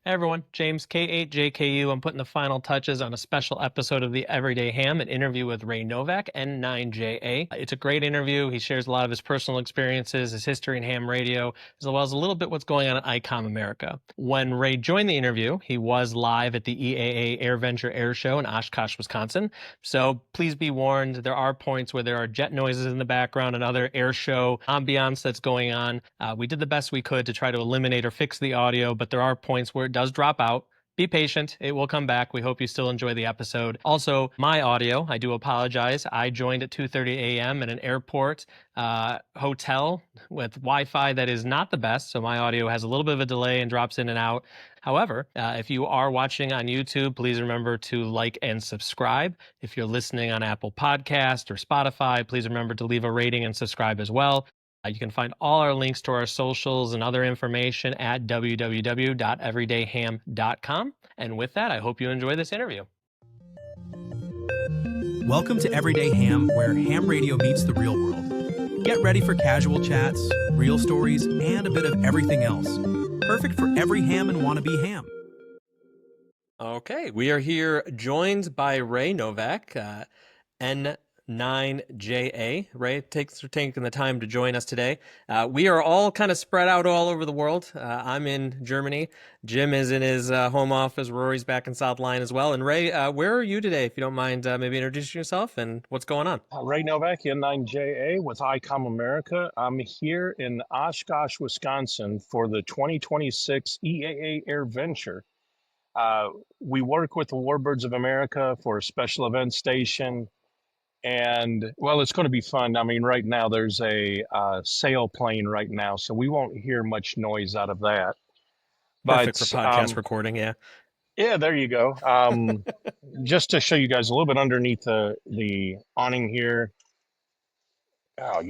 Hey everyone, James K8JKU. I'm putting the final touches on a special episode of the Everyday Ham, an interview with Ray Novak, N9JA. It's a great interview. He shares a lot of his personal experiences, his history in ham radio, as well as a little bit what's going on at ICOM America. When Ray joined the interview, he was live at the EAA AirVenture air show in Oshkosh, Wisconsin. So please be warned, there are points where there are jet noises in the background and other air show ambiance that's going on. We did the best we could to try to eliminate or fix the audio, but there are points where it does drop out. Be patient. It will come back. We hope you still enjoy the episode. Also, my audio, I do apologize. I joined at 2:30 a.m. at an airport hotel with Wi-Fi that is not the best, so my audio has a little bit of a delay and drops in and out. However, if you are watching on YouTube, please remember to like and subscribe. If you're listening on Apple Podcast or Spotify, please remember to leave a rating and subscribe as well. You can find all our links to our socials and other information at www.everydayham.com. And with that, I hope you enjoy this interview. Welcome to Everyday Ham, where ham radio meets the real world. Get ready for casual chats, real stories, and a bit of everything else. Perfect for every ham and wannabe ham. Okay, we are here joined by Ray Novak, N9JA. Ray, thanks for taking the time to join us today. We are all kind of spread out all over the world. I'm in Germany. Jim is in his home office. Rory's back in South Line as well. And Ray, where are you today, if you don't mind maybe introducing yourself and what's going on? Ray Novak, N9JA with ICOM America. I'm here in Oshkosh, Wisconsin for the 2026 EAA AirVenture. We work with the Warbirds of America for a special event station. And, well, it's going to be fun. I mean, right now there's a sailplane right now, so we won't hear much noise out of that. Perfect for podcast recording, yeah. Yeah, there you go. Just to show you guys a little bit underneath the awning here. Oh,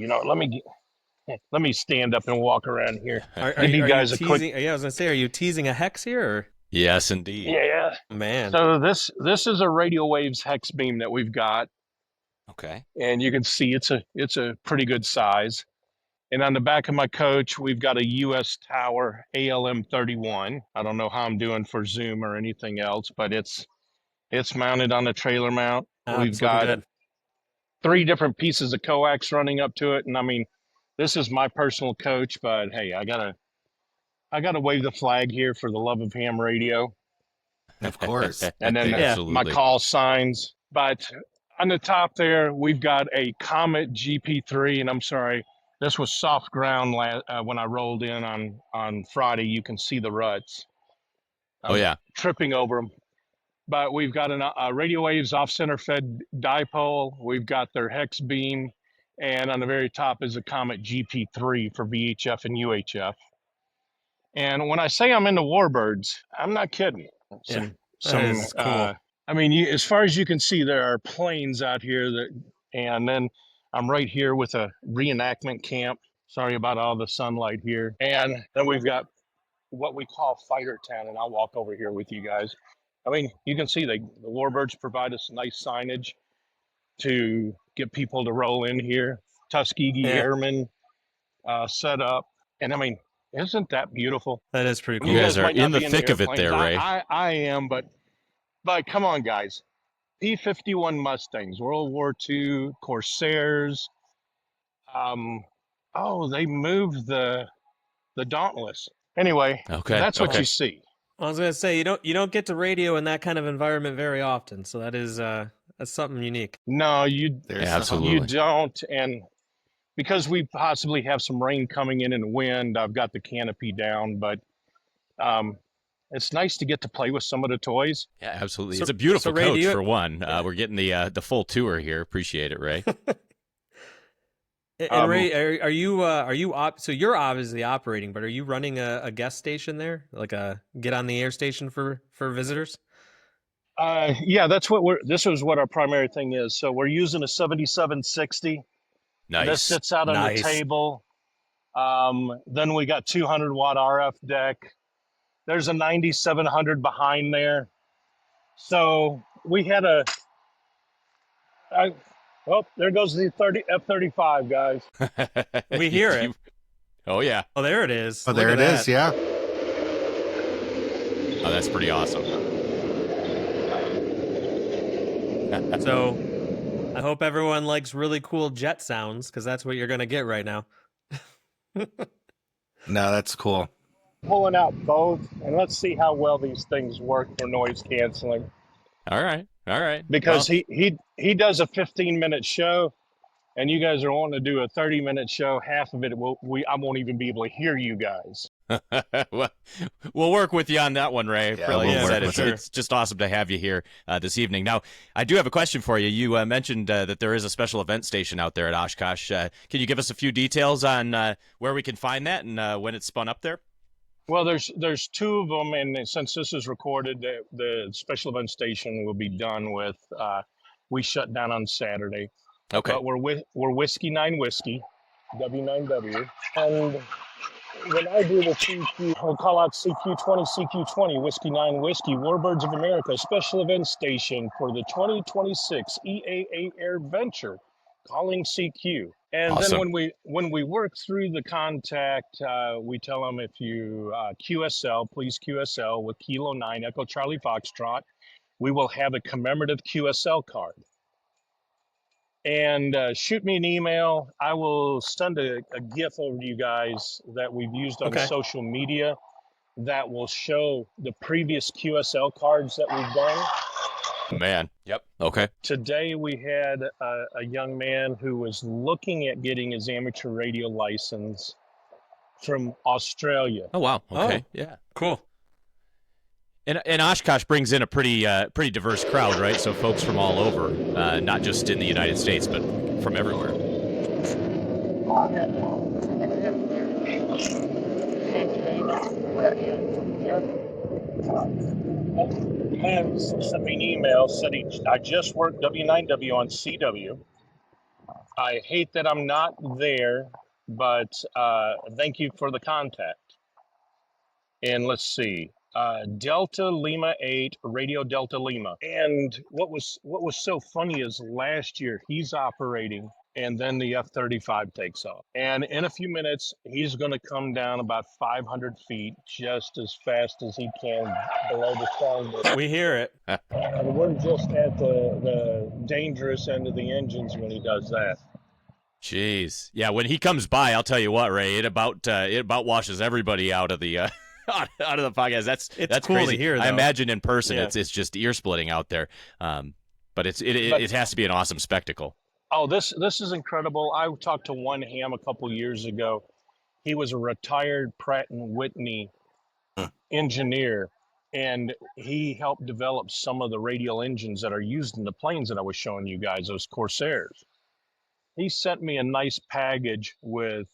let me stand up and walk around here. Are you guys a quick... Yeah, I was going to say, are you teasing a hex here? Or? Yes, indeed. Yeah. Man. So this is a radio waves hex beam that we've got. Okay. And you can see it's a pretty good size. And on the back of my coach, we've got a US Tower ALM31. I don't know how I'm doing for Zoom or anything else, but it's mounted on a trailer mount. We've got 3 different pieces of coax running up to it. And I mean, this is my personal coach, but hey, I gotta wave the flag here for the love of ham radio. Of course. And then my call signs. But on the top there, we've got a Comet GP3, and I'm sorry, this was soft ground when I rolled in on Friday. You can see the ruts. Tripping over them. But we've got a Radio Waves off-center fed dipole. We've got their hex beam, and on the very top is a Comet GP3 for VHF and UHF. And when I say I'm into Warbirds, I'm not kidding. That is cool. I mean, as far as you can see, there are planes out here and then I'm right here with a reenactment camp. Sorry about all the sunlight here. And then we've got what we call Fighter Town, and I'll walk over here with you guys. I mean, you can see the Warbirds provide us nice signage to get people to roll in here. Tuskegee Airmen set up. And I mean, isn't that beautiful? That is pretty cool. You guys are in the thick of it there, Ray. I am, but come on, guys. P-51 Mustangs, World War II, Corsairs. They moved the Dauntless. Anyway, that's what you see. I was going to say, you don't get to radio in that kind of environment very often, so that is that's something unique. No, absolutely. You don't, and because we possibly have some rain coming in and wind, I've got the canopy down, but it's nice to get to play with some of the toys. Yeah, absolutely. It's a beautiful coach for one. We're getting the full tour here. Appreciate it, Ray. And Ray, are you so you're obviously operating, but are you running a guest station there, like a get on the air station for visitors? Yeah, this is what our primary thing is. So we're using a 7760. Nice. This sits out on the table. Then we got 200 watt RF deck. There's a 9700 behind there. So we had there goes the F-35, guys. We hear it. Oh, yeah. Oh, there it is. Oh, there it is, yeah. Oh, that's pretty awesome. So I hope everyone likes really cool jet sounds, because that's what you're going to get right now. No, that's cool. Pulling out both, and let's see how well these things work for noise canceling. All right. Because he does a 15-minute show, and you guys are wanting to do a 30-minute show. Half of it, I won't even be able to hear you guys. We'll work with you on that one, Ray. Yeah, Like we'll you work said, with it's just awesome to have you here this evening. Now, I do have a question for you. You mentioned that there is a special event station out there at Oshkosh. Can you give us a few details on where we can find that and when it's spun up there? Well, there's two of them, and since this is recorded, the special event station will be done with. We shut down on Saturday. Okay. But we're Whiskey 9 Whiskey, W9W, and when I do the CQ, I'll call out CQ20, Whiskey 9 Whiskey, Warbirds of America, special event station for the 2026 EAA AirVenture, calling CQ. And Awesome. then when we work through the contact, we tell them if you QSL, please QSL with Kilo 9 Echo Charlie Foxtrot, we will have a commemorative QSL card. And shoot me an email. I will send a GIF over to you guys that we've used on social media that will show the previous QSL cards that we've done. Man. Yep. Okay. Today we had a young man who was looking at getting his amateur radio license from Australia. Oh, wow. Okay. Oh. Yeah. Cool. And Oshkosh brings in a pretty diverse crowd, right? So folks from all over, not just in the United States, but from everywhere. And sent me an email, said I just worked W9W on CW. I hate that I'm not there, but thank you for the contact. And let's see. Delta Lima 8, Radio Delta Lima. And what was so funny is last year he's operating and then the F-35 takes off. And in a few minutes, he's going to come down about 500 feet just as fast as he can below the sound. We hear it. And we're just at the dangerous end of the engines when he does that. Jeez. Yeah, when he comes by, I'll tell you what, Ray, it about washes everybody out of the out of the podcast. That's cool crazy to hear, though. I imagine in person, Yeah. it's just ear splitting out there. But it has to be an awesome spectacle. Oh, this is incredible. I talked to one ham a couple years ago. He was a retired Pratt & Whitney engineer, and he helped develop some of the radial engines that are used in the planes that I was showing you guys, those Corsairs. He sent me a nice package with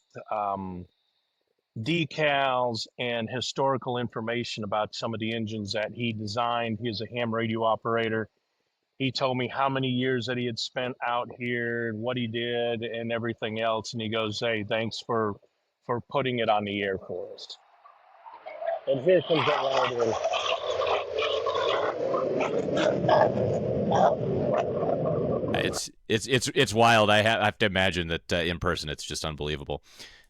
decals and historical information about some of the engines that he designed. He is a ham radio operator. He told me how many years that he had spent out here and what he did and everything else. And he goes, hey, thanks for putting it on the air for us. And here comes that louder. It's wild. I have to imagine that in person, it's just unbelievable.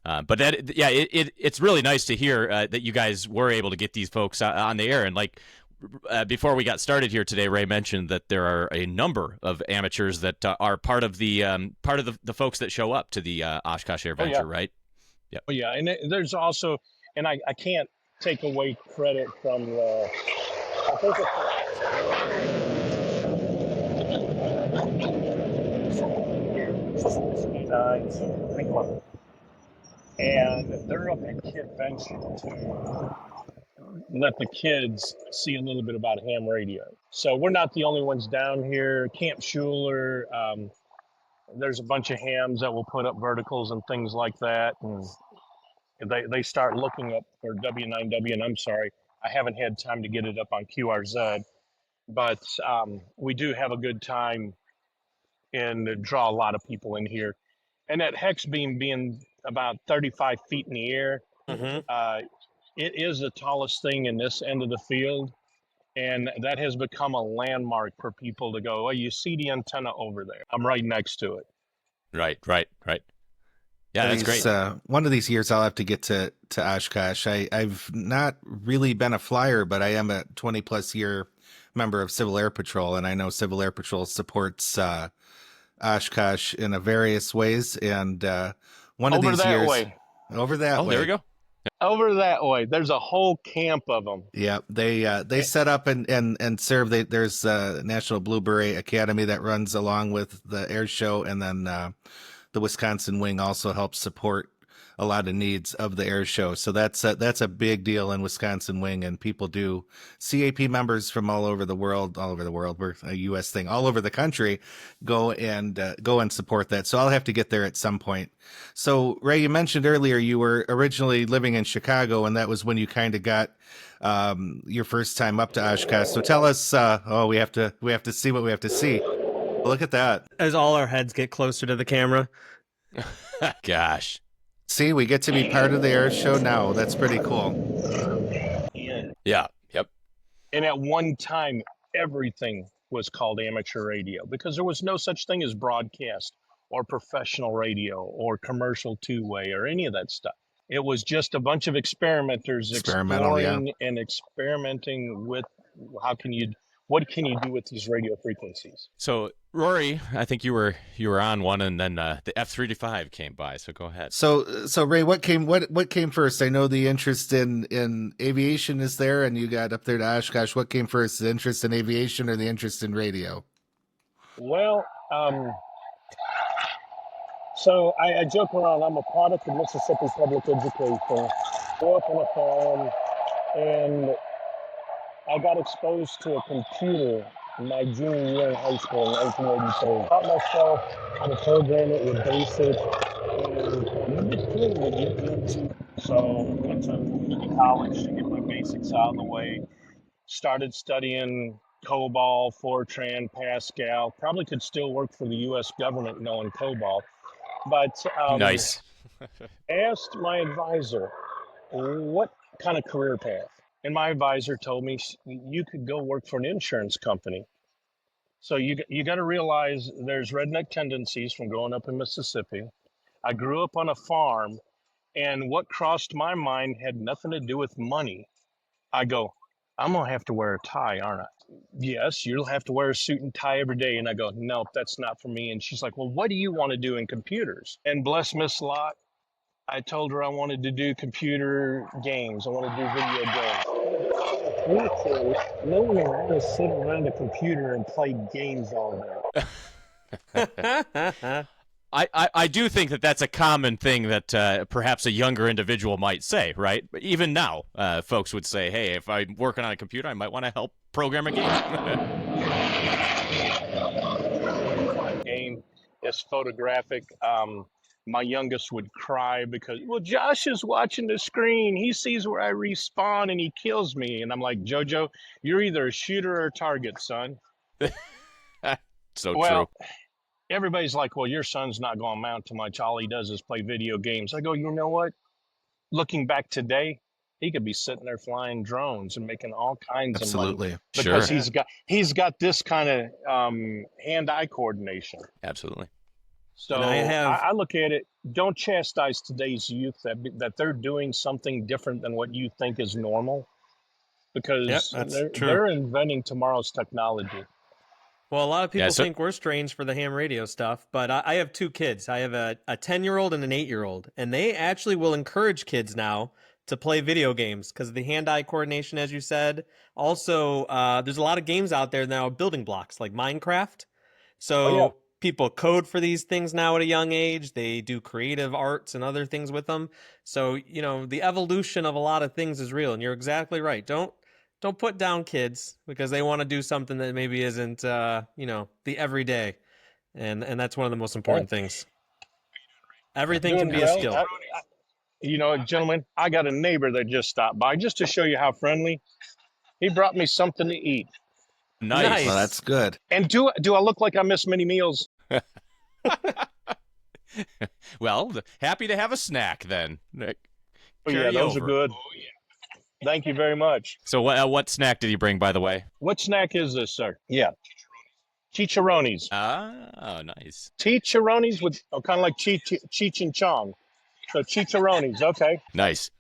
But it's really nice to hear that you guys were able to get these folks on the air. And like before we got started here today, Ray mentioned that there are a number of amateurs that are part of the folks that show up to the Oshkosh AirVenture, right? Yeah. Oh, yeah. And there's also, and I can't take away credit from the, I think it's and they're up at Kid Venture to let the kids see a little bit about ham radio. So we're not the only ones down here. Camp Schuler, there's a bunch of hams that will put up verticals and things like that. And they start looking up for W9W, and I'm sorry, I haven't had time to get it up on QRZ, but we do have a good time and draw a lot of people in here. And that hex beam being about 35 feet in the air, it is the tallest thing in this end of the field. And that has become a landmark for people to go, oh, you see the antenna over there. I'm right next to it. Right. Yeah, that's great. One of these years I'll have to get to Oshkosh. I've not really been a flyer, but I am a 20+ year member of Civil Air Patrol, and I know Civil Air Patrol supports Oshkosh in a various ways. And one of Over these that years, way. over that Oh, way, there we go. Over that way. There's a whole camp of them. yeah, they set up and serve. There's National Blue Beret Academy that runs along with the air show, and then the Wisconsin wing also helps support a lot of needs of the air show. So that's a big deal in Wisconsin wing, and people do. CAP members from all over the world, we're a U.S. thing, all over the country, go and support that. So I'll have to get there at some point. So Ray, you mentioned earlier you were originally living in Chicago, and that was when you kind of got your first time up to Oshkosh. So tell us. We have to see what we have to see. Look at that. As all our heads get closer to the camera. Gosh. See, we get to be part of the air show now. That's pretty cool. Yeah. Yep. And at one time, everything was called amateur radio because there was no such thing as broadcast or professional radio or commercial two-way or any of that stuff. It was just a bunch of experimenters exploring and experimenting with what can you do with these radio frequencies. So Rory, I think you were on one, and then the F-35 came by. So go ahead. So Ray, what came first? I know the interest in aviation is there, and you got up there to Oshkosh. What came first, the interest in aviation or the interest in radio? Well, so I joke around. I'm a product of Mississippi public education. Grew up on a farm, and I got exposed to a computer in my junior year in high school in 1983. Taught myself how to program it with BASIC, and it was cool to get into. So went to college to get my basics out of the way. Started studying COBOL, Fortran, Pascal. Probably could still work for the U.S. government knowing COBOL. But Nice. asked my advisor, what kind of career path? And my advisor told me, you could go work for an insurance company. So you got to realize there's redneck tendencies from growing up in Mississippi. I grew up on a farm, and what crossed my mind had nothing to do with money. I go, I'm going to have to wear a tie, aren't I? Yes, you'll have to wear a suit and tie every day. And I go, no, that's not for me. And she's like, well, what do you want to do in computers? And bless Miss Lott, I told her I wanted to do computer games. I want to do video games. No one want to sit around a computer and play games all day. I do think that that's a common thing that perhaps a younger individual might say, right? But even now, folks would say, hey, if I'm working on a computer, I might want to help program a game. Game is photographic. My youngest would cry because, well, Josh is watching the screen. He sees where I respawn and he kills me. And I'm like, Jojo, you're either a shooter or a target, son. So well, true. Everybody's like, well, your son's not going to amount to much. All he does is play video games. I go, you know what? Looking back today, he could be sitting there flying drones and making all kinds of money. Because Sure. he's got this kind of hand-eye coordination. Absolutely. So I look at it, don't chastise today's youth that they're doing something different than what you think is normal, because they're inventing tomorrow's technology. Well, a lot of people think we're strange for the ham radio stuff, but I have two kids. I have a 10-year-old and an 8-year-old, and they actually will encourage kids now to play video games because of the hand-eye coordination, as you said. Also, there's a lot of games out there now, building blocks like Minecraft. So people code for these things now at a young age. They do creative arts and other things with them. So, the evolution of a lot of things is real, and you're exactly right. Don't put down kids because they want to do something that maybe isn't, the everyday. And that's one of the most important things. Everything can be a skill. Gentlemen, I got a neighbor that just stopped by just to show you how friendly. He brought me something to eat. Nice. Well, that's good. And do I look like I miss many meals? Well, happy to have a snack then. Those are good. Thank you very much. So what snack did he bring, by the way? What snack is this, sir? Yeah. Chicharrones. Oh, nice. Chicharrones with kind of like Cheech and Chong. So chicharrones, okay. Nice.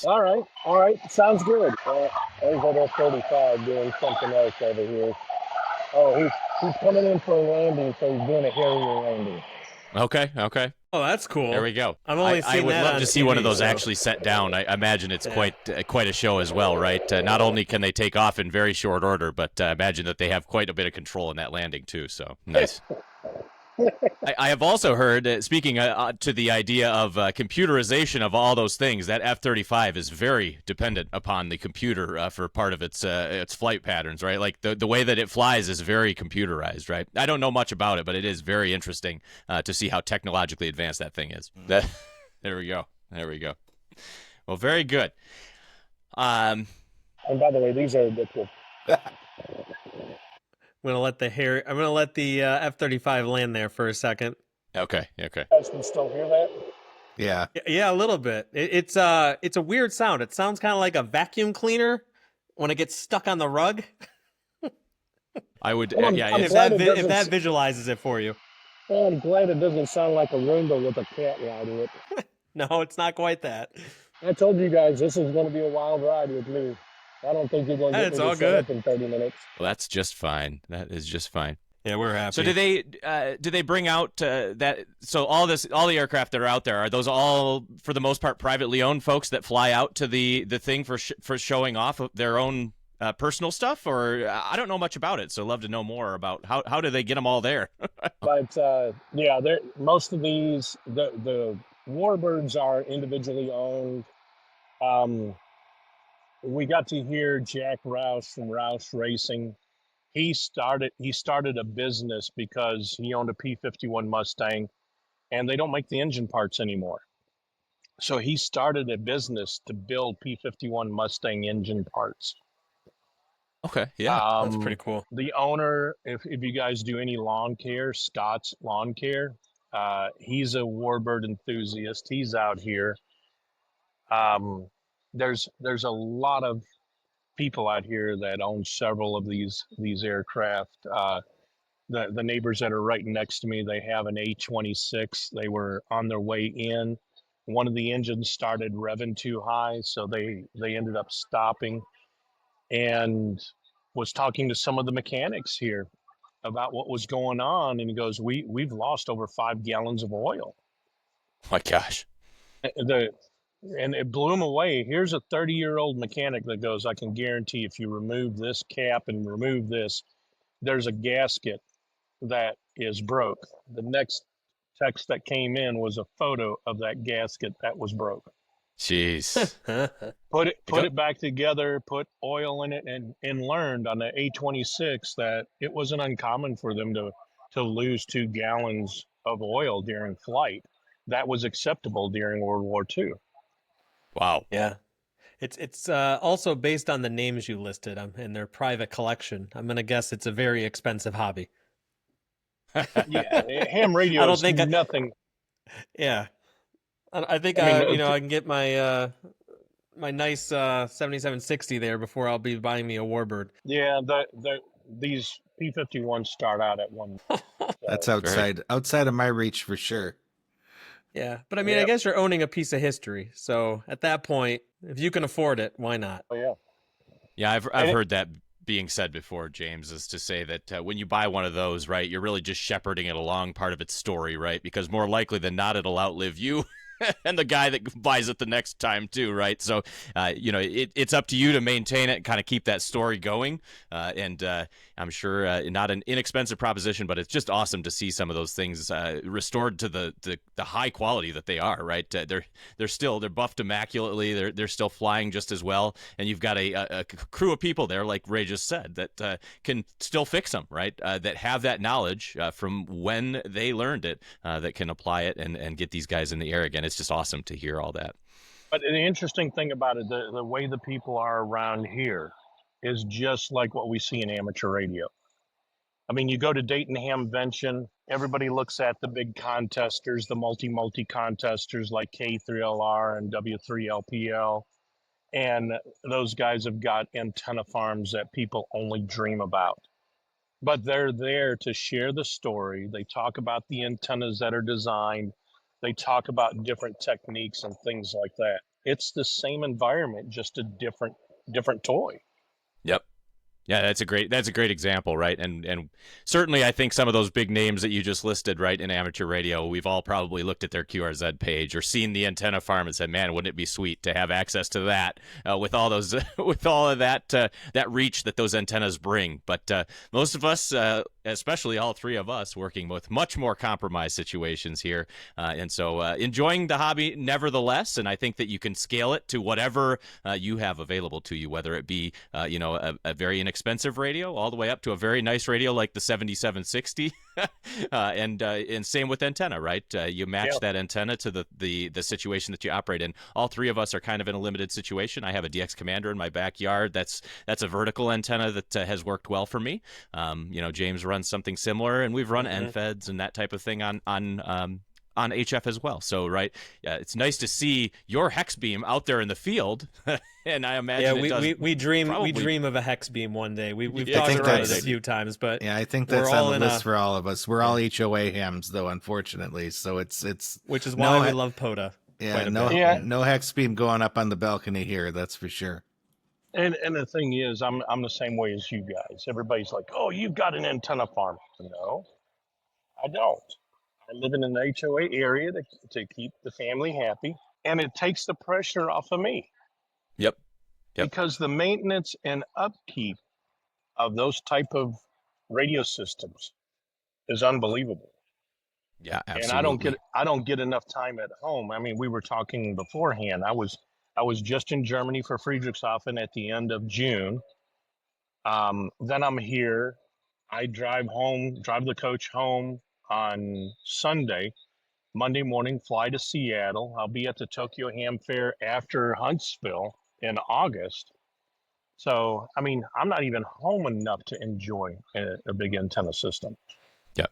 All right. Sounds good. There's that F-35 doing something else over here. Oh, he's coming in for a landing, so he's doing a Harrier landing. Okay. Oh, that's cool. There we go. I've only I seen would that love on to see TV, one of those so- actually set down. I imagine it's quite a show as well, right? Not only can they take off in very short order, but imagine that they have quite a bit of control in that landing too. So nice. I have also heard, speaking to the idea of computerization of all those things, that F-35 is very dependent upon the computer for part of its flight patterns, right? Like the way that it flies is very computerized, right? I don't know much about it, but it is very interesting to see how technologically advanced that thing is. There we go. Well, very good. And by the way, these are addictive. I'm gonna let the F-35 land there for a second. Okay. You guys can still hear that? Yeah. Yeah, a little bit. It's a weird sound. It sounds kind of like a vacuum cleaner when it gets stuck on the rug. I would, Well, yeah. I'm If glad that it if doesn't that visualizes it for you. Well, I'm glad it doesn't sound like a Roomba with a cat riding it. No, it's not quite that. I told you guys this is going to be a wild ride with me. I don't think you're going to get It's me all to set up good. in 30 minutes. Well, that's just fine. That is just fine. Yeah, we're happy. So do they bring out that? So all the aircraft that are out there, are those all for the most part privately owned folks that fly out to the thing for showing off of their own personal stuff? Or I don't know much about it, so I'd love to know more about how do they get them all there? But yeah, most of these, the Warbirds are individually owned. We got to hear Jack Rouse from Rouse Racing. He started a business because he owned a P-51 Mustang, and they don't make the engine parts anymore. So he started a business to build P-51 Mustang engine parts. Okay, yeah, that's pretty cool. The owner, if you guys do any lawn care, Scott's Lawn Care, he's a Warbird enthusiast. He's out here. There's a lot of people out here that own several of these aircraft. The neighbors that are right next to me, they have an A-26. They were on their way in. One of the engines started revving too high, so they ended up stopping, and was talking to some of the mechanics here about what was going on. And he goes, we've lost over 5 gallons of oil. my gosh. And it blew him away. Here's a 30-year-old mechanic that goes, I can guarantee if you remove this cap and remove this, there's a gasket that is broke. The next text that came in was a photo of that gasket that was broke. Jeez. Put it back together, put oil in it, and learned on the A-26 that it wasn't uncommon for them to lose 2 gallons of oil during flight. That was acceptable during World War II. Wow. Yeah. It's also based on the names you listed in their private collection. I'm going to guess it's a very expensive hobby. Yeah, ham radio I don't is think nothing. Yeah. I think I mean, I can get my my nice 7760 there before I'll be buying me a Warbird. Yeah, these P-51s start out at one. That's outside of my reach for sure. Yeah, but I mean, I guess you're owning a piece of history. So at that point, if you can afford it, why not? Oh, yeah. Yeah, I've heard that being said before, James, is to say that when you buy one of those, right, you're really just shepherding it along part of its story, right? Because more likely than not, it'll outlive you and the guy that buys it the next time too, right? So, it's up to you to maintain it, kind of keep that story going. And I'm sure not an inexpensive proposition, but it's just awesome to see some of those things restored to the high quality that they are, right? They're buffed immaculately. They're still flying just as well. And you've got a crew of people there, like Ray just said, that can still fix them, right? That have that knowledge from when they learned it, that can apply it and get these guys in the air again. It's just awesome to hear all that. But the interesting thing about it, the way the people are around here is just like what we see in amateur radio. I mean, you go to Dayton Hamvention, everybody looks at the big contesters, the multi contesters like K3LR and W3LPL. And those guys have got antenna farms that people only dream about. But they're there to share the story. They talk about the antennas that are designed. They talk about different techniques and things like that. It's the same environment, just a different toy. Yep. Yeah, that's a great example, right? And certainly I think some of those big names that you just listed, right, in amateur radio, we've all probably looked at their QRZ page or seen the antenna farm and said, "Man, wouldn't it be sweet to have access to that with all those with all of that that reach that those antennas bring?" But most of us, especially all three of us, working with much more compromised situations here, and so enjoying the hobby nevertheless. And I think that you can scale it to whatever you have available to you, whether it be a very inexpensive radio all the way up to a very nice radio like the 7760 and same with antenna, right? You match that antenna to the situation that you operate in. All three of us are kind of in a limited situation. I have a DX Commander in my backyard. That's a vertical antenna that has worked well for me. James runs something similar, and we've run NFEDs and that type of thing on HF as well. So, right, it's nice to see your hex beam out there in the field, and I imagine we dream of a hex beam one day. We've talked about it a few times, but I think that's on the list for all of us. We're all HOA hams, though, unfortunately. So it's which is why we love POTA. Yeah, no hex beam going up on the balcony here. That's for sure. And the thing is, I'm the same way as you guys. Everybody's like, "Oh, you've got an antenna farm." No, I don't. I live in an HOA area to keep the family happy, and it takes the pressure off of me. Yep. Because the maintenance and upkeep of those type of radio systems is unbelievable. Yeah, absolutely. And I don't get enough time at home. I mean, we were talking beforehand. I was just in Germany for Friedrichshafen at the end of June. Then I'm here. I drive the coach home on Sunday. Monday morning, fly to Seattle. I'll be at the Tokyo Ham Fair after Huntsville in August. So, I mean, I'm not even home enough to enjoy a big antenna system. Yep.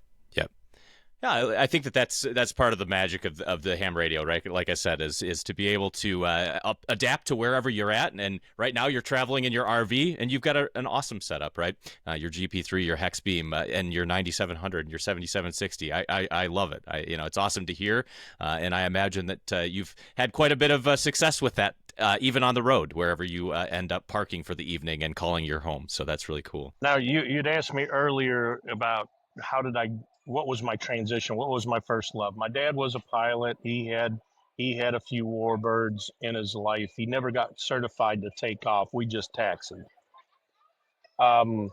Yeah, I think that's part of the magic of the ham radio, right? Like I said, is to be able to adapt to wherever you're at. And right now you're traveling in your RV, and you've got an awesome setup, right? Your GP3, your hex beam, and your 9700, and your 7760. I love it. It's awesome to hear, and I imagine that you've had quite a bit of success with that. Even on the road, wherever you end up parking for the evening and calling your home. So that's really cool. Now, you'd asked me earlier about what was my transition? What was my first love? My dad was a pilot. He had a few Warbirds in his life. He never got certified to take off. We just taxied. I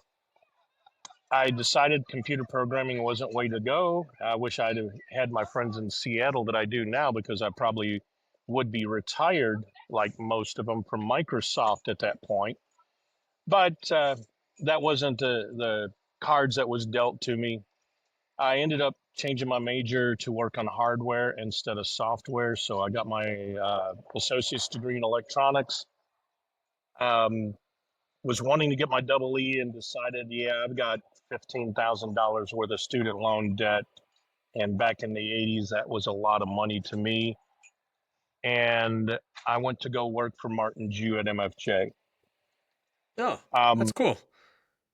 decided computer programming wasn't way to go. I wish I'd have had my friends in Seattle that I do now, because I probably would be retired like most of them from Microsoft at that point. But that wasn't the cards that was dealt to me. I ended up changing my major to work on hardware instead of software. So I got my associate's degree in electronics. Was wanting to get my double E and decided, I've got $15,000 worth of student loan debt. And back in the 80s, that was a lot of money to me. And I went to go work for Martin Jew at MFJ. Oh, that's cool.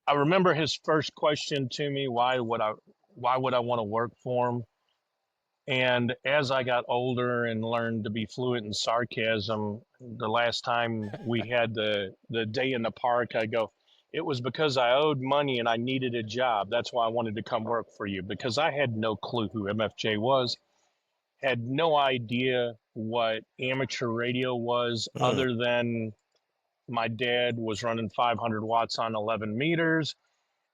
I remember his first question to me, why would I want to work for him? And as I got older and learned to be fluent in sarcasm, the last time we had the day in the park, I go, it was because I owed money and I needed a job. That's why I wanted to come work for you, because I had no clue who MFJ was, had no idea what amateur radio was, other than my dad was running 500 watts on 11 meters,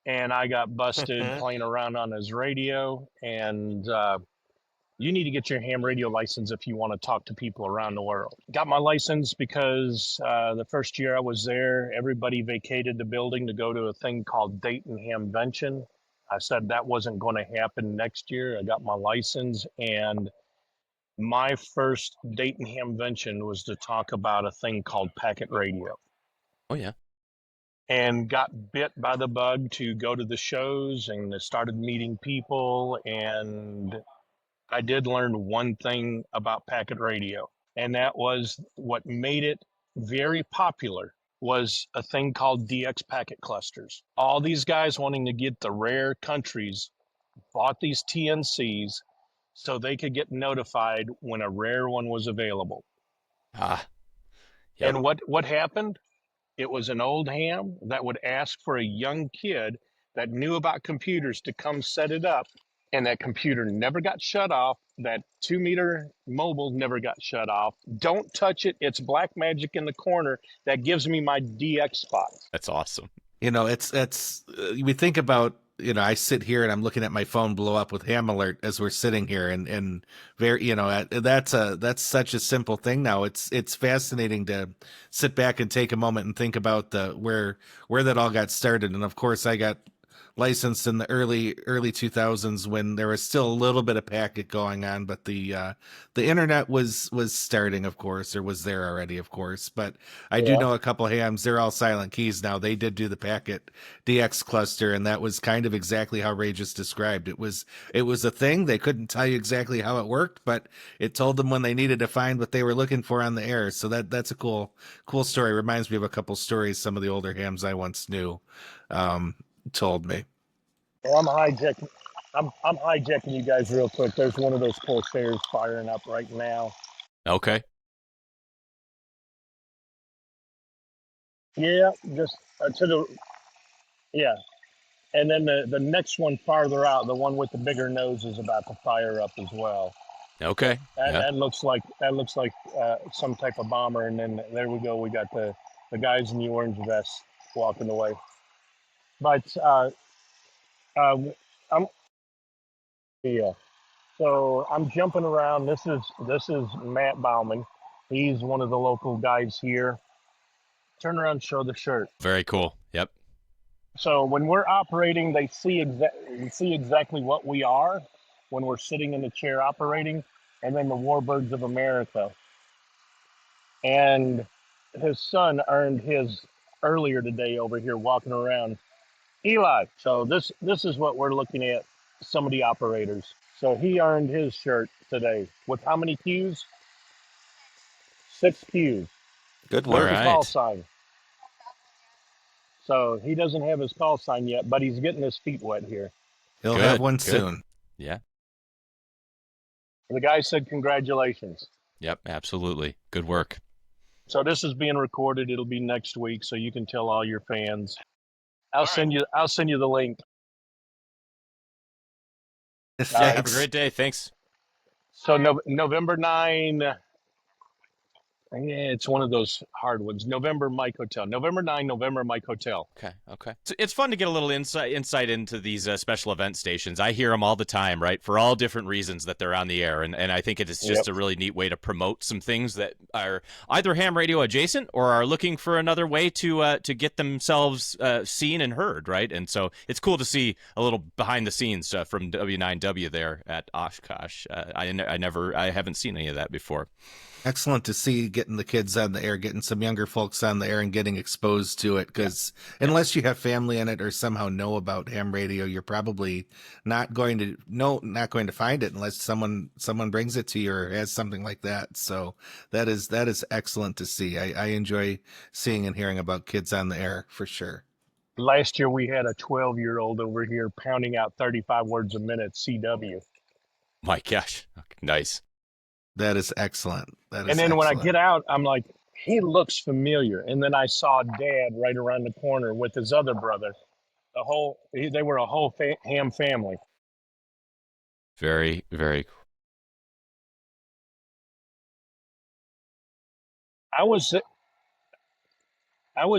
and I got busted playing around on his radio. And you need to get your ham radio license if you want to talk to people around the world. Got my license because the first year I was there, everybody vacated the building to go to a thing called Dayton Hamvention. I said that wasn't going to happen next year. I got my license, and my first Dayton Hamvention was to talk about a thing called packet radio. Oh, yeah. And got bit by the bug to go to the shows, and started meeting people. And I did learn one thing about packet radio, and that was what made it very popular was a thing called DX packet clusters. All these guys wanting to get the rare countries bought these TNCs, so they could get notified when a rare one was available. Ah, yep. And what happened? It was an old ham that would ask for a young kid that knew about computers to come set it up. And that computer never got shut off. That 2-meter mobile never got shut off. Don't touch it. It's black magic in the corner that gives me my DX spot. That's awesome. You know, it's we think about, you know, I sit here and I'm looking at my phone blow up with ham alert as we're sitting here, and very, you know, that's such a simple thing now. It's fascinating to sit back and take a moment and think about where that all got started. And of course, I got licensed in the early 2000s when there was still a little bit of packet going on, but the internet was starting, of course, or was there already, of course. But I do know a couple of hams. They're all silent keys now. They did do the packet DX cluster, and that was kind of exactly how Ray just described. It was a thing. They couldn't tell you exactly how it worked, but it told them when they needed to find what they were looking for on the air. So that's a cool story. Reminds me of a couple stories some of the older hams I once knew told me. Well, I'm hijacking you guys real quick. There's one of those Corsairs firing up right now. Okay. Yeah, just to the and then the next one farther out, the one with the bigger nose, is about to fire up as well. Okay. That looks like some type of bomber. And then there we go. We got the guys in the orange vests walking away. But I'm so I'm jumping around. This is Matt Bauman. He's one of the local guys here. Turn around, show the shirt. Very cool. Yep. So when we're operating, they see exactly what we are when we're sitting in the chair operating, and then the Warbirds of America. And his son earned his earlier today over here walking around. Eli. So this is what we're looking at, some of the operators. So he earned his shirt today with how many Qs? 6 Qs. Good Where's work. the Right. call sign? So he doesn't have his call sign yet, but he's getting his feet wet here. He'll Good, have one good. soon. Yeah. The guy said congratulations. Yep. Absolutely. Good work. So this is being recorded. It'll be next week, so you can tell all your fans. I'll send you the link. Have a great day. Thanks. So November 9, it's one of those hard ones. November Mike Hotel. November 9, November Mike Hotel. Okay. It's fun to get a little insight into these special event stations. I hear them all the time, right? For all different reasons that they're on the air, and I think it is just a really neat way to promote some things that are either ham radio adjacent or are looking for another way to get themselves seen and heard, right? And so it's cool to see a little behind the scenes from W9W there at Oshkosh. I haven't seen any of that before. Excellent to see getting the kids on the air, getting some younger folks on the air and getting exposed to it. Because unless you have family in it or somehow know about ham radio, you're probably not going to find it unless someone brings it to you or has something like that. So that is excellent to see. I enjoy seeing and hearing about kids on the air for sure. Last year we had a 12-year-old over here pounding out 35 words a minute CW. My gosh. Nice. That is excellent. And then when I get out, I'm like, he looks familiar. And then I saw Dad right around the corner with his other brother. They were a whole ham family. Very, very cool. I was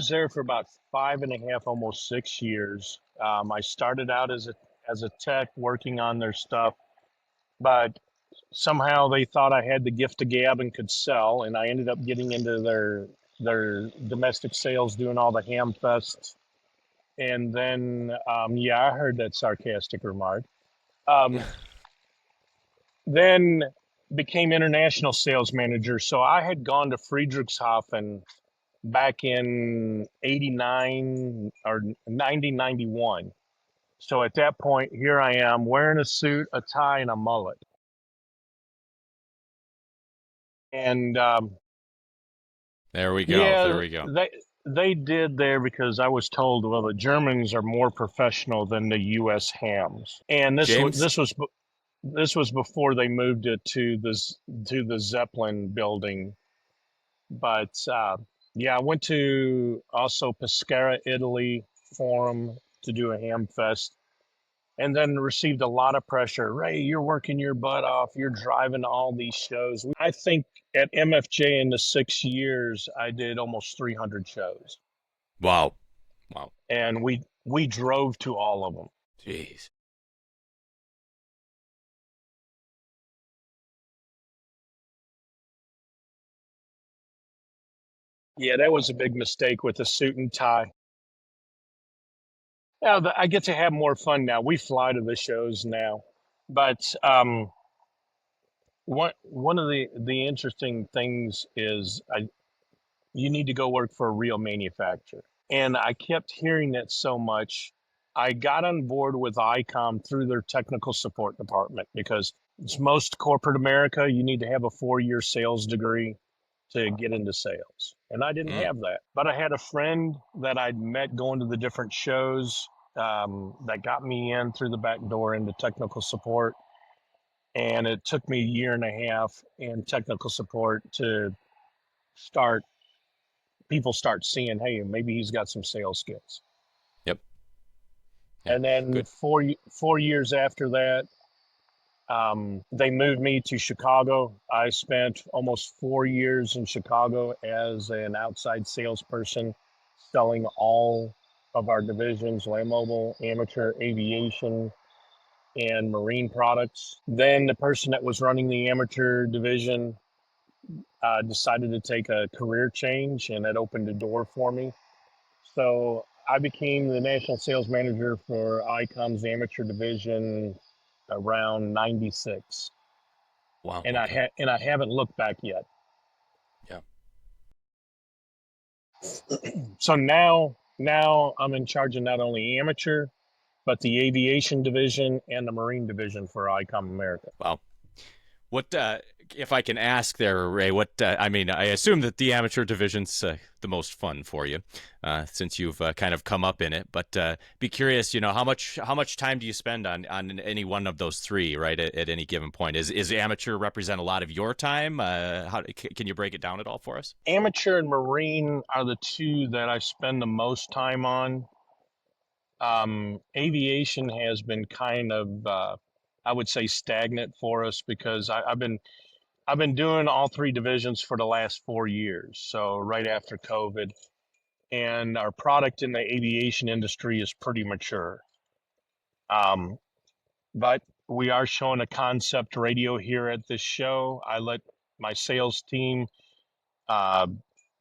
there for about 5.5, almost 6 years. I started out as a tech working on their stuff, but somehow they thought I had the gift of gab and could sell, and I ended up getting into their domestic sales, doing all the ham fests. And then, I heard that sarcastic remark. Then became international sales manager. So I had gone to Friedrichshafen back in 89 or 90, 91. So at that point, here I am wearing a suit, a tie, and a mullet. And there we go. yeah, There we go. they did there because I was told, well, the Germans are more professional than the U.S. hams. And this James? was this was before they moved it to the Zeppelin building. But yeah, I went to also Pescara, Italy, Forum to do a ham fest, and then received a lot of pressure. Ray, you're working your butt off. You're driving to all these shows. I think at MFJ in the 6 years, I did almost 300 shows, Wow. Wow. and we drove to all of them. Jeez. Yeah, that was a big mistake with the suit and tie. Yeah, I get to have more fun now. We fly to the shows now, but one of the interesting things is you need to go work for a real manufacturer. And I kept hearing that so much. I got on board with ICOM through their technical support department because it's most corporate America. You need to have a 4-year sales degree to get into sales. And I didn't have that. But I had a friend that I'd met going to the different shows that got me in through the back door into technical support. And it took me a year and a half in technical support to people start seeing, hey, maybe he's got some sales skills. Yep. Yeah, and then good. 4 years after that, they moved me to Chicago. I spent almost 4 years in Chicago as an outside salesperson, selling all of our divisions: land mobile, amateur, aviation, and marine products. Then the person that was running the amateur division decided to take a career change, and that opened a door for me. So I became the national sales manager for ICOM's amateur division around '96, Wow. and Okay. I haven't looked back yet. Yeah. So now I'm in charge of not only amateur, but the aviation division and the marine division for ICOM America. Wow. What, if I can ask there, Ray, I mean, I assume that the amateur division's the most fun for you, since you've kind of come up in it, but be curious, how much time do you spend on any one of those three, right, at any given point? Is amateur represent a lot of your time? Can you break it down at all for us? Amateur and marine are the two that I spend the most time on. Aviation has been kind of, I would say, stagnant for us because I've been doing all three divisions for the last 4 years. So right after COVID, and our product in the aviation industry is pretty mature. But we are showing a concept radio here at this show. I let my sales team uh,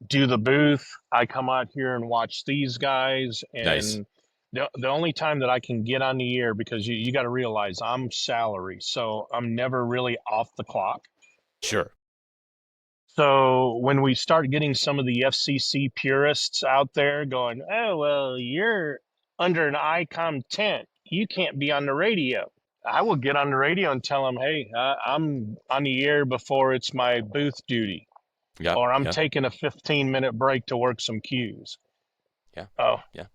do the booth. I come out here and watch these guys, Nice. and the only time that I can get on the air, because you got to realize I'm salary, so I'm never really off the clock. Sure. So when we start getting some of the FCC purists out there going, oh, well, you're under an ICOM tent, you can't be on the radio. I will get on the radio and tell them, hey, I'm on the air before it's my booth duty, Yeah. or I'm Yeah. taking a 15-minute break to work some cues. Yeah. Oh, Yeah.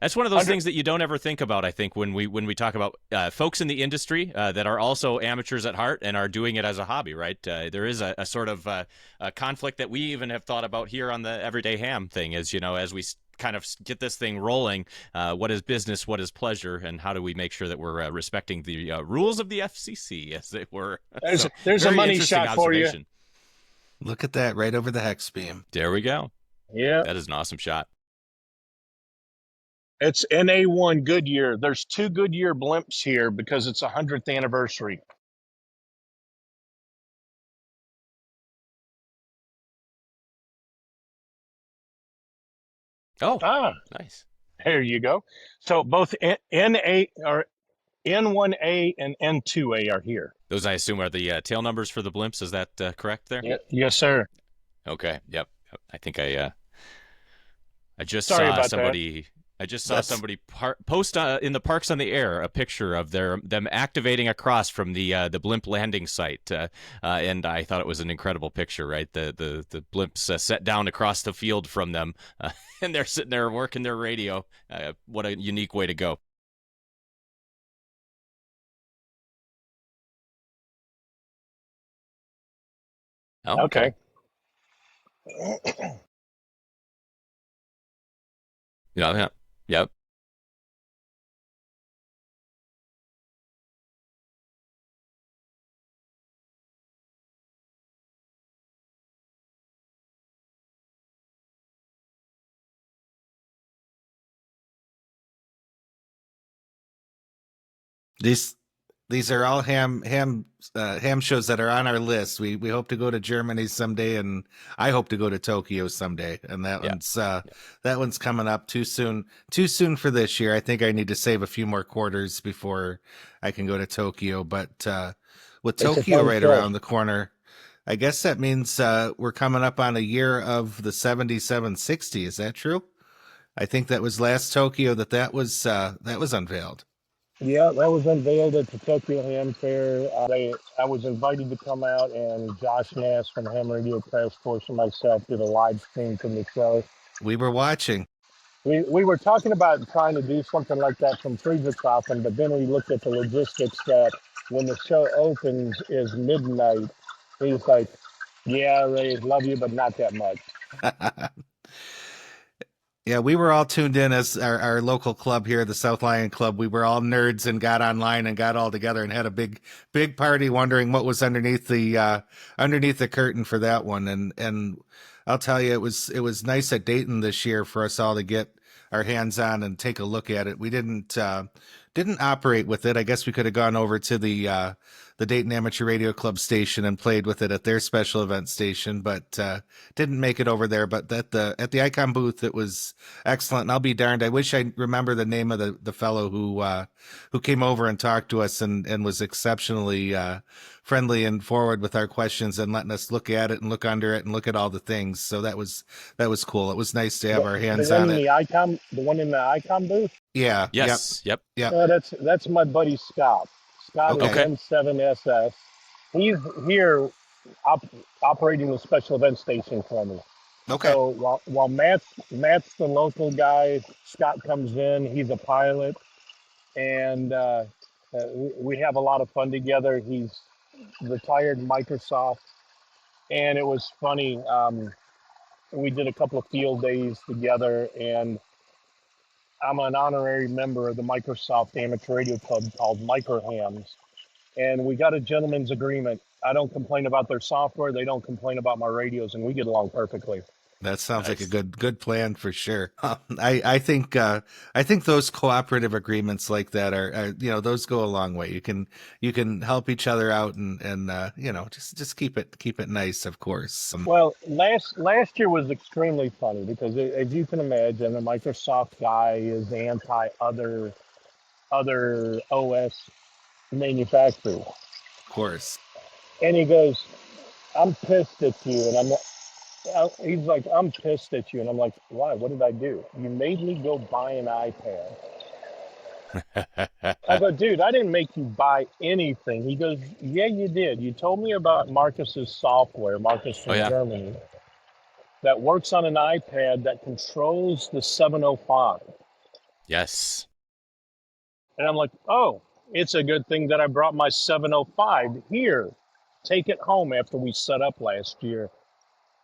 That's one of those under, things that you don't ever think about, I think, when we talk about folks in the industry that are also amateurs at heart and are doing it as a hobby, right? There is a sort of a conflict that we even have thought about here on the Everyday Ham thing, as as we kind of get this thing rolling. What is business? What is pleasure? And how do we make sure that we're respecting the rules of the FCC, as it were? there's a money interesting shot for you. observation. Look at that, right over the hex beam. There we go. Yeah. That is an awesome shot. It's NA1 Goodyear. There's 2 Goodyear blimps here because it's 100th anniversary. Oh, nice. There you go. So both NA or N1A and N2A are here. Those, I assume, are the tail numbers for the blimps. Is that correct there? Yes, sir. Okay. Yep. I think I just Sorry saw about somebody. I just saw somebody post in the Parks on the Air a picture of them activating a cross from the blimp landing site, and I thought it was an incredible picture. Right, the blimps set down across the field from them, and they're sitting there working their radio. What a unique way to go. Oh, Okay. Yeah. Yeah. Yep. These these are all ham shows that are on our list. We hope to go to Germany someday, and I hope to go to Tokyo someday. And Yeah. that one's coming up too soon for this year. I think I need to save a few more quarters before I can go to Tokyo. But with It's a Tokyo fun right show. around the corner, I guess that means we're coming up on a year of the 7760. Is that true? I think that was last Tokyo that was unveiled. Yeah, that was unveiled at the Tokyo Ham Fair. I was invited to come out, and Josh Nass from Ham Radio Crash Course and myself did a live stream from the show. We were watching. We were talking about trying to do something like that from Friedrichshafen, but then we looked at the logistics that when the show opens is midnight. He's like, "Yeah, Ray, love you, but not that much." Yeah, we were all tuned in as our local club here, the South Lion Club. We were all nerds and got online and got all together and had a big party, wondering what was underneath the curtain for that one. And I'll tell you, it was nice at Dayton this year for us all to get our hands on and take a look at it. We didn't operate with it. I guess we could have gone over to the Dayton Amateur Radio Club station and played with it at their special event station, but didn't make it over there. But at the ICOM booth, it was excellent. And I'll be darned, I wish I remember the name of the fellow who came over and talked to us and was exceptionally friendly and forward with our questions and letting us look at it and look under it and look at all the things. So that was cool. It was nice to have our hands on it. The one in the ICOM booth. Yeah. Yes. Yep. Yep. That's my buddy Scott. Scott is Okay. M7SS. He's here operating the special event station for me. Okay. So while Matt's the local guy, Scott comes in. He's a pilot, and we have a lot of fun together. He's retired Microsoft, and it was funny. We did a couple of field days together, and I'm an honorary member of the Microsoft Amateur Radio Club called Microhams, and we got a gentleman's agreement. I don't complain about their software; they don't complain about my radios, and we get along perfectly. That sounds like a Nice. good plan for sure. I think those cooperative agreements like that are those go a long way. You can help each other out and just keep it nice, of course. Well, last year was extremely funny because, as you can imagine, a Microsoft guy is anti other OS manufacturers, Of course. and he goes, "I'm pissed at you," and he's like, "I'm pissed at you," and I'm like, "Why? What did I do? You made me go buy an iPad." I go, "Dude, I didn't make you buy anything." He goes, "Yeah, you did. You told me about Marcus's software, Marcus Oh from yeah. Germany, that works on an iPad that controls the 705." Yes. And I'm like, "Oh, it's a good thing that I brought my 705 here. Take it home." After we set up last year,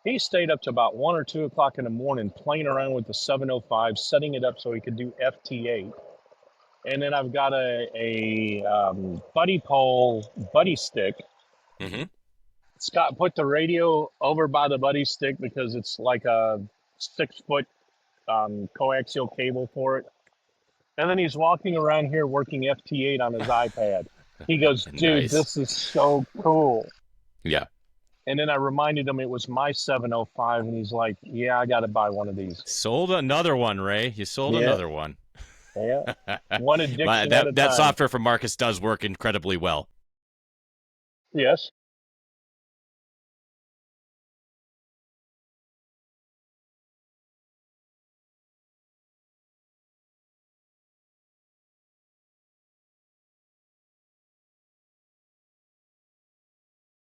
he stayed up to about 1 or 2 o'clock in the morning playing around with the 705, setting it up so he could do FT8. And then I've got a buddy pole buddy stick. Mm-hmm. Scott put the radio over by the buddy stick because it's like a 6-foot coaxial cable for it. And then he's walking around here working FT8 on his iPad. He goes, "Dude, Nice. this is so cool." Yeah. And then I reminded him it was my 705, and he's like, "Yeah, I got to buy one of these." Sold another one, Ray. You sold Yeah. another one. Yeah, one addiction But at a that time. software from Marcus does work incredibly well. Yes.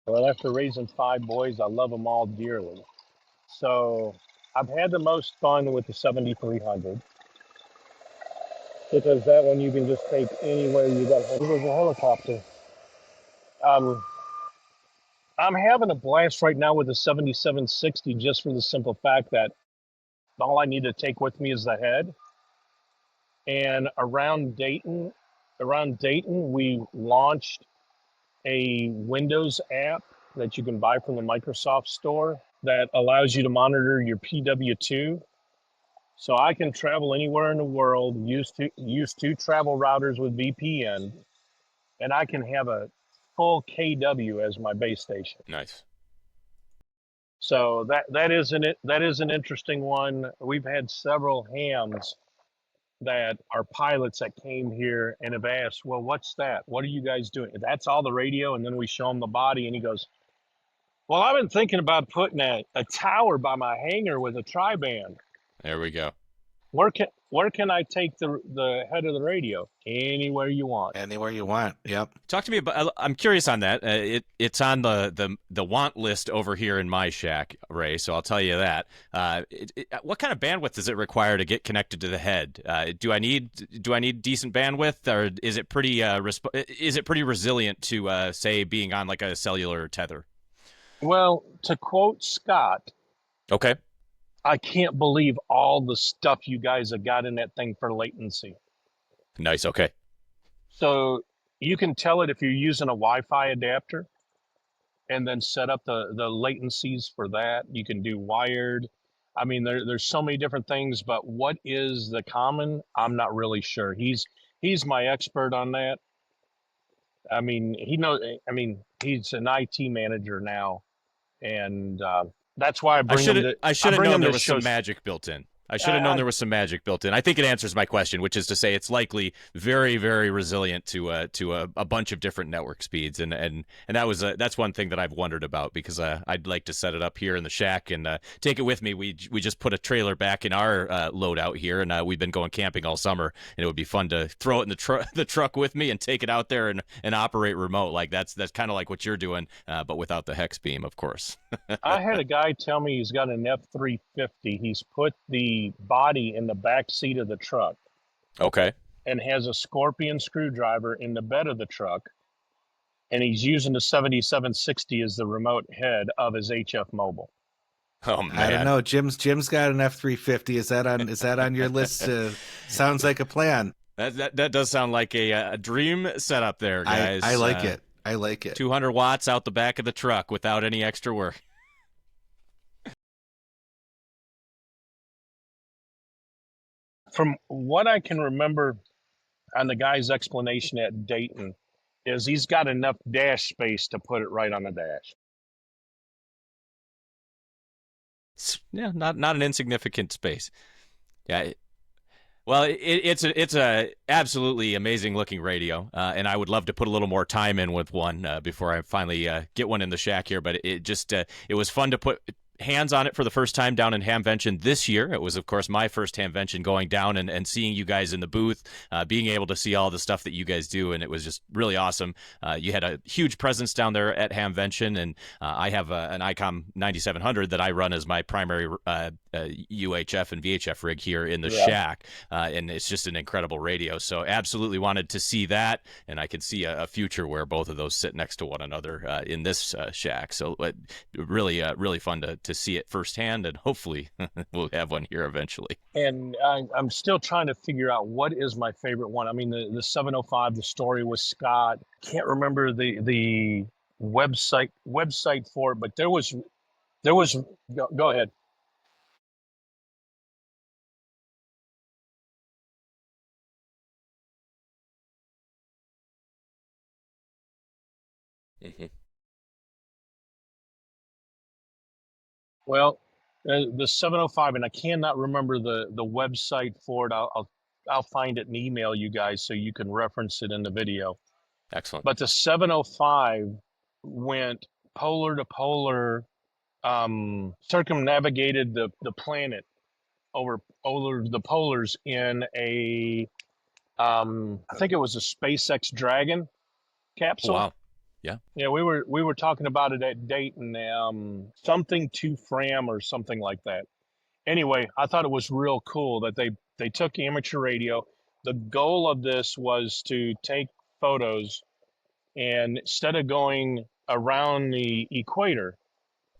Well, after raising 5 boys, I love them all dearly. So I've had the most fun with the 7300 because that one you can just take anywhere you got. There's a helicopter. Um, I'm having a blast right now with the 7760 just for the simple fact that all I need to take with me is the head. And around Dayton, we launched a Windows app that you can buy from the Microsoft store that allows you to monitor your PW2. So I can travel anywhere in the world, use two travel routers with VPN, and I can have a full KW as my base station. Nice. So that is an interesting one. We've had several hams that are pilots that came here and have asked, well, what's that? What are you guys doing? That's all the radio. And then we show him the body and he goes, well, I've been thinking about putting a tower by my hangar with a tri-band. There we go. Where can I take the head of the radio? Anywhere you want. Anywhere you want. Yep. Talk to me about. I'm curious on that. It's on the want list over here in my shack, Ray. So I'll tell you that. What kind of bandwidth does it require to get connected to the head? Do I need decent bandwidth, or is it pretty resilient to say being on like a cellular tether? Well, to quote Scott, Okay. I can't believe all the stuff you guys have got in that thing for latency. Nice. Okay. So you can tell it if you're using a Wi-Fi adapter and then set up the latencies for that. You can do wired. I mean, there's so many different things, but what is the common? I'm not really sure. He's my expert on that. I mean, he knows. I mean, he's an IT manager now, and that's why I should have known there was some magic built in. I should have known there was some magic built in. I think it answers my question, which is to say it's likely very, very resilient to a bunch of different network speeds, and that's one thing that I've wondered about, because I'd like to set it up here in the shack and take it with me. We just put a trailer back in our loadout here, and we've been going camping all summer, and it would be fun to throw it in the truck with me and take it out there and operate remote. Like that's kind of like what you're doing, but without the hex beam, of course. I had a guy tell me he's got an F350. He's put the body in the back seat of the truck. Okay. And has a Scorpion screwdriver in the bed of the truck. And he's using the 7760 as the remote head of his HF Mobile. Oh man. I don't know. Jim's got an F350. Is that on your list? Sounds like a plan. That does sound like a dream setup there, guys. I like it. I like it. 200 watts out the back of the truck without any extra work. From what I can remember on the guy's explanation at Dayton, is he's got enough dash space to put it right on the dash. Yeah, not an insignificant space. Yeah. Well, it's a absolutely amazing looking radio, and I would love to put a little more time in with one before I finally get one in the shack here. But it was fun to put hands on it for the first time down in Hamvention this year. It was, of course, my first Hamvention, going down and seeing you guys in the booth, being able to see all the stuff that you guys do, and it was just really awesome. You had a huge presence down there at Hamvention, and I have an ICOM 9700 that I run as my primary UHF and VHF rig here in the shack, and it's just an incredible radio. So absolutely wanted to see that, and I can see a future where both of those sit next to one another in this shack. So really fun to see it firsthand, and hopefully we'll have one here eventually. And I'm still trying to figure out what is my favorite one. I mean, the 705, the story with Scott. Can't remember the website for it, but there was. Go ahead. Mm-hmm. Well, the 705, and I cannot remember the website for it. I'll find it and email you guys so you can reference it in the video. Excellent. But the 705 went polar to polar, circumnavigated the planet over the polars in a, I think it was a SpaceX Dragon capsule. Oh, wow. Yeah, we were talking about it at Dayton, something to Fram or something like that. Anyway, I thought it was real cool that they took amateur radio. The goal of this was to take photos, and instead of going around the equator.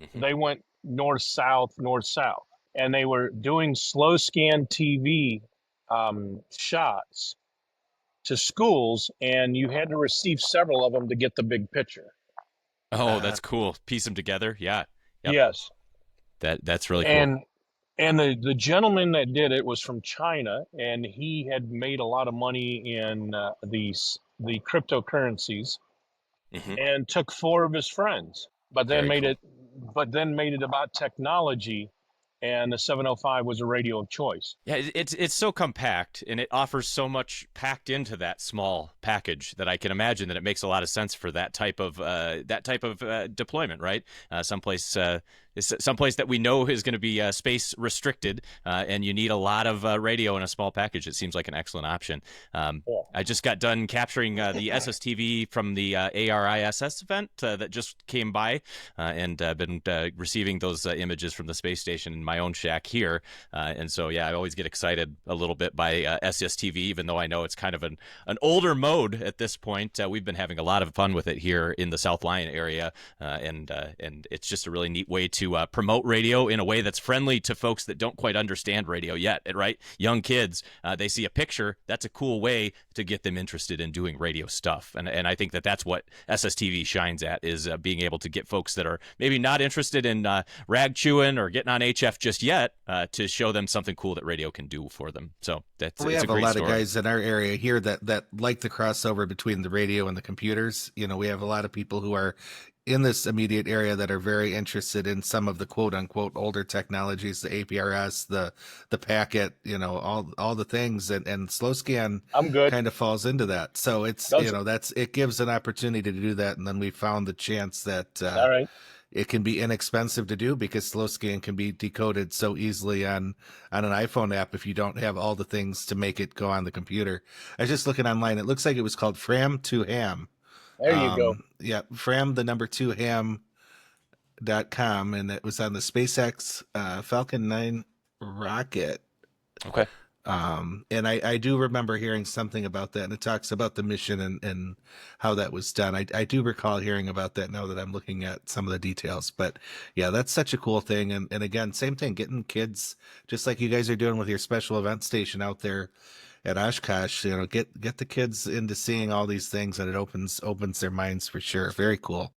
Mhm. They went north south, north south, and they were doing slow scan TV shots to schools, and you had to receive several of them to get the big picture. Oh, that's cool. Piece them together. Yeah. Yep. Yes, That's really cool. and the gentleman that did it was from China, and he had made a lot of money in the cryptocurrencies, Hmm. and took four of his friends, but then Very made cool. it about technology, and the 705 was a radio of choice. Yeah, it's so compact and it offers so much packed into that small package that I can imagine that it makes a lot of sense for that type of deployment, right? Someplace that we know is going to be space restricted, and you need a lot of radio in a small package. It seems like an excellent option. Yeah. I just got done capturing the SSTV from the ARISS event that just came by, and been receiving those images from the space station in my own shack here. And so, yeah, I always get excited a little bit by SSTV, even though I know it's kind of an older mode at this point. We've been having a lot of fun with it here in the South Lyon area, and it's just a really neat way to promote radio in a way that's friendly to folks that don't quite understand radio yet, right? Young kids, they see a picture. That's a cool way to get them interested in doing radio stuff. And I think that's what SSTV shines at, is being able to get folks that are maybe not interested in rag chewing or getting on HF just yet, to show them something cool that radio can do for them. So We it's have a great lot story. of guys in our area here that like the crossover between the radio and the computers. We have a lot of people who are in this immediate area that are very interested in some of the quote unquote older technologies, the APRS, the packet, all the things, and slow scan I'm good. kind of falls into that. So it's, it gives an opportunity to do that. And then we found the chance that, All right. it can be inexpensive to do because slow scan can be decoded so easily on an iPhone app if you don't have all the things to make it go on the computer. I was just looking online. It looks like it was called Fram to Ham. There you go. Yeah, Fram the number 2 ham.com, and it was on the SpaceX Falcon 9 rocket. Okay. And I do remember hearing something about that, and it talks about the mission and how that was done. I do recall hearing about that now that I'm looking at some of the details. But yeah, that's such a cool thing. And again, same thing, getting kids, just like you guys are doing with your special event station out there at Oshkosh, get the kids into seeing all these things, and it opens their minds for sure. Very cool.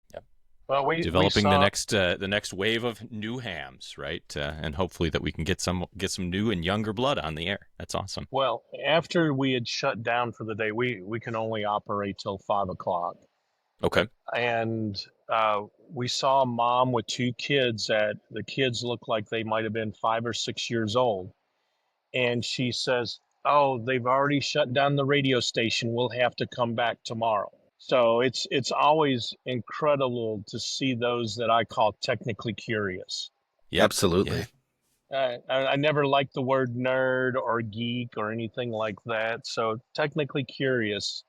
Well, Developing we the next wave of new hams, right? And hopefully that we can get some new and younger blood on the air. That's awesome. Well, after we had shut down for the day, we can only operate till 5 o'clock. Okay. And we saw a mom with two kids that the kids looked like they might have been 5 or 6 years old. And she says, "Oh, they've already shut down the radio station. We'll have to come back tomorrow." So it's always incredible to see those that I call technically curious. Yep. Absolutely. Yeah. I never liked the word nerd or geek or anything like that. So technically curious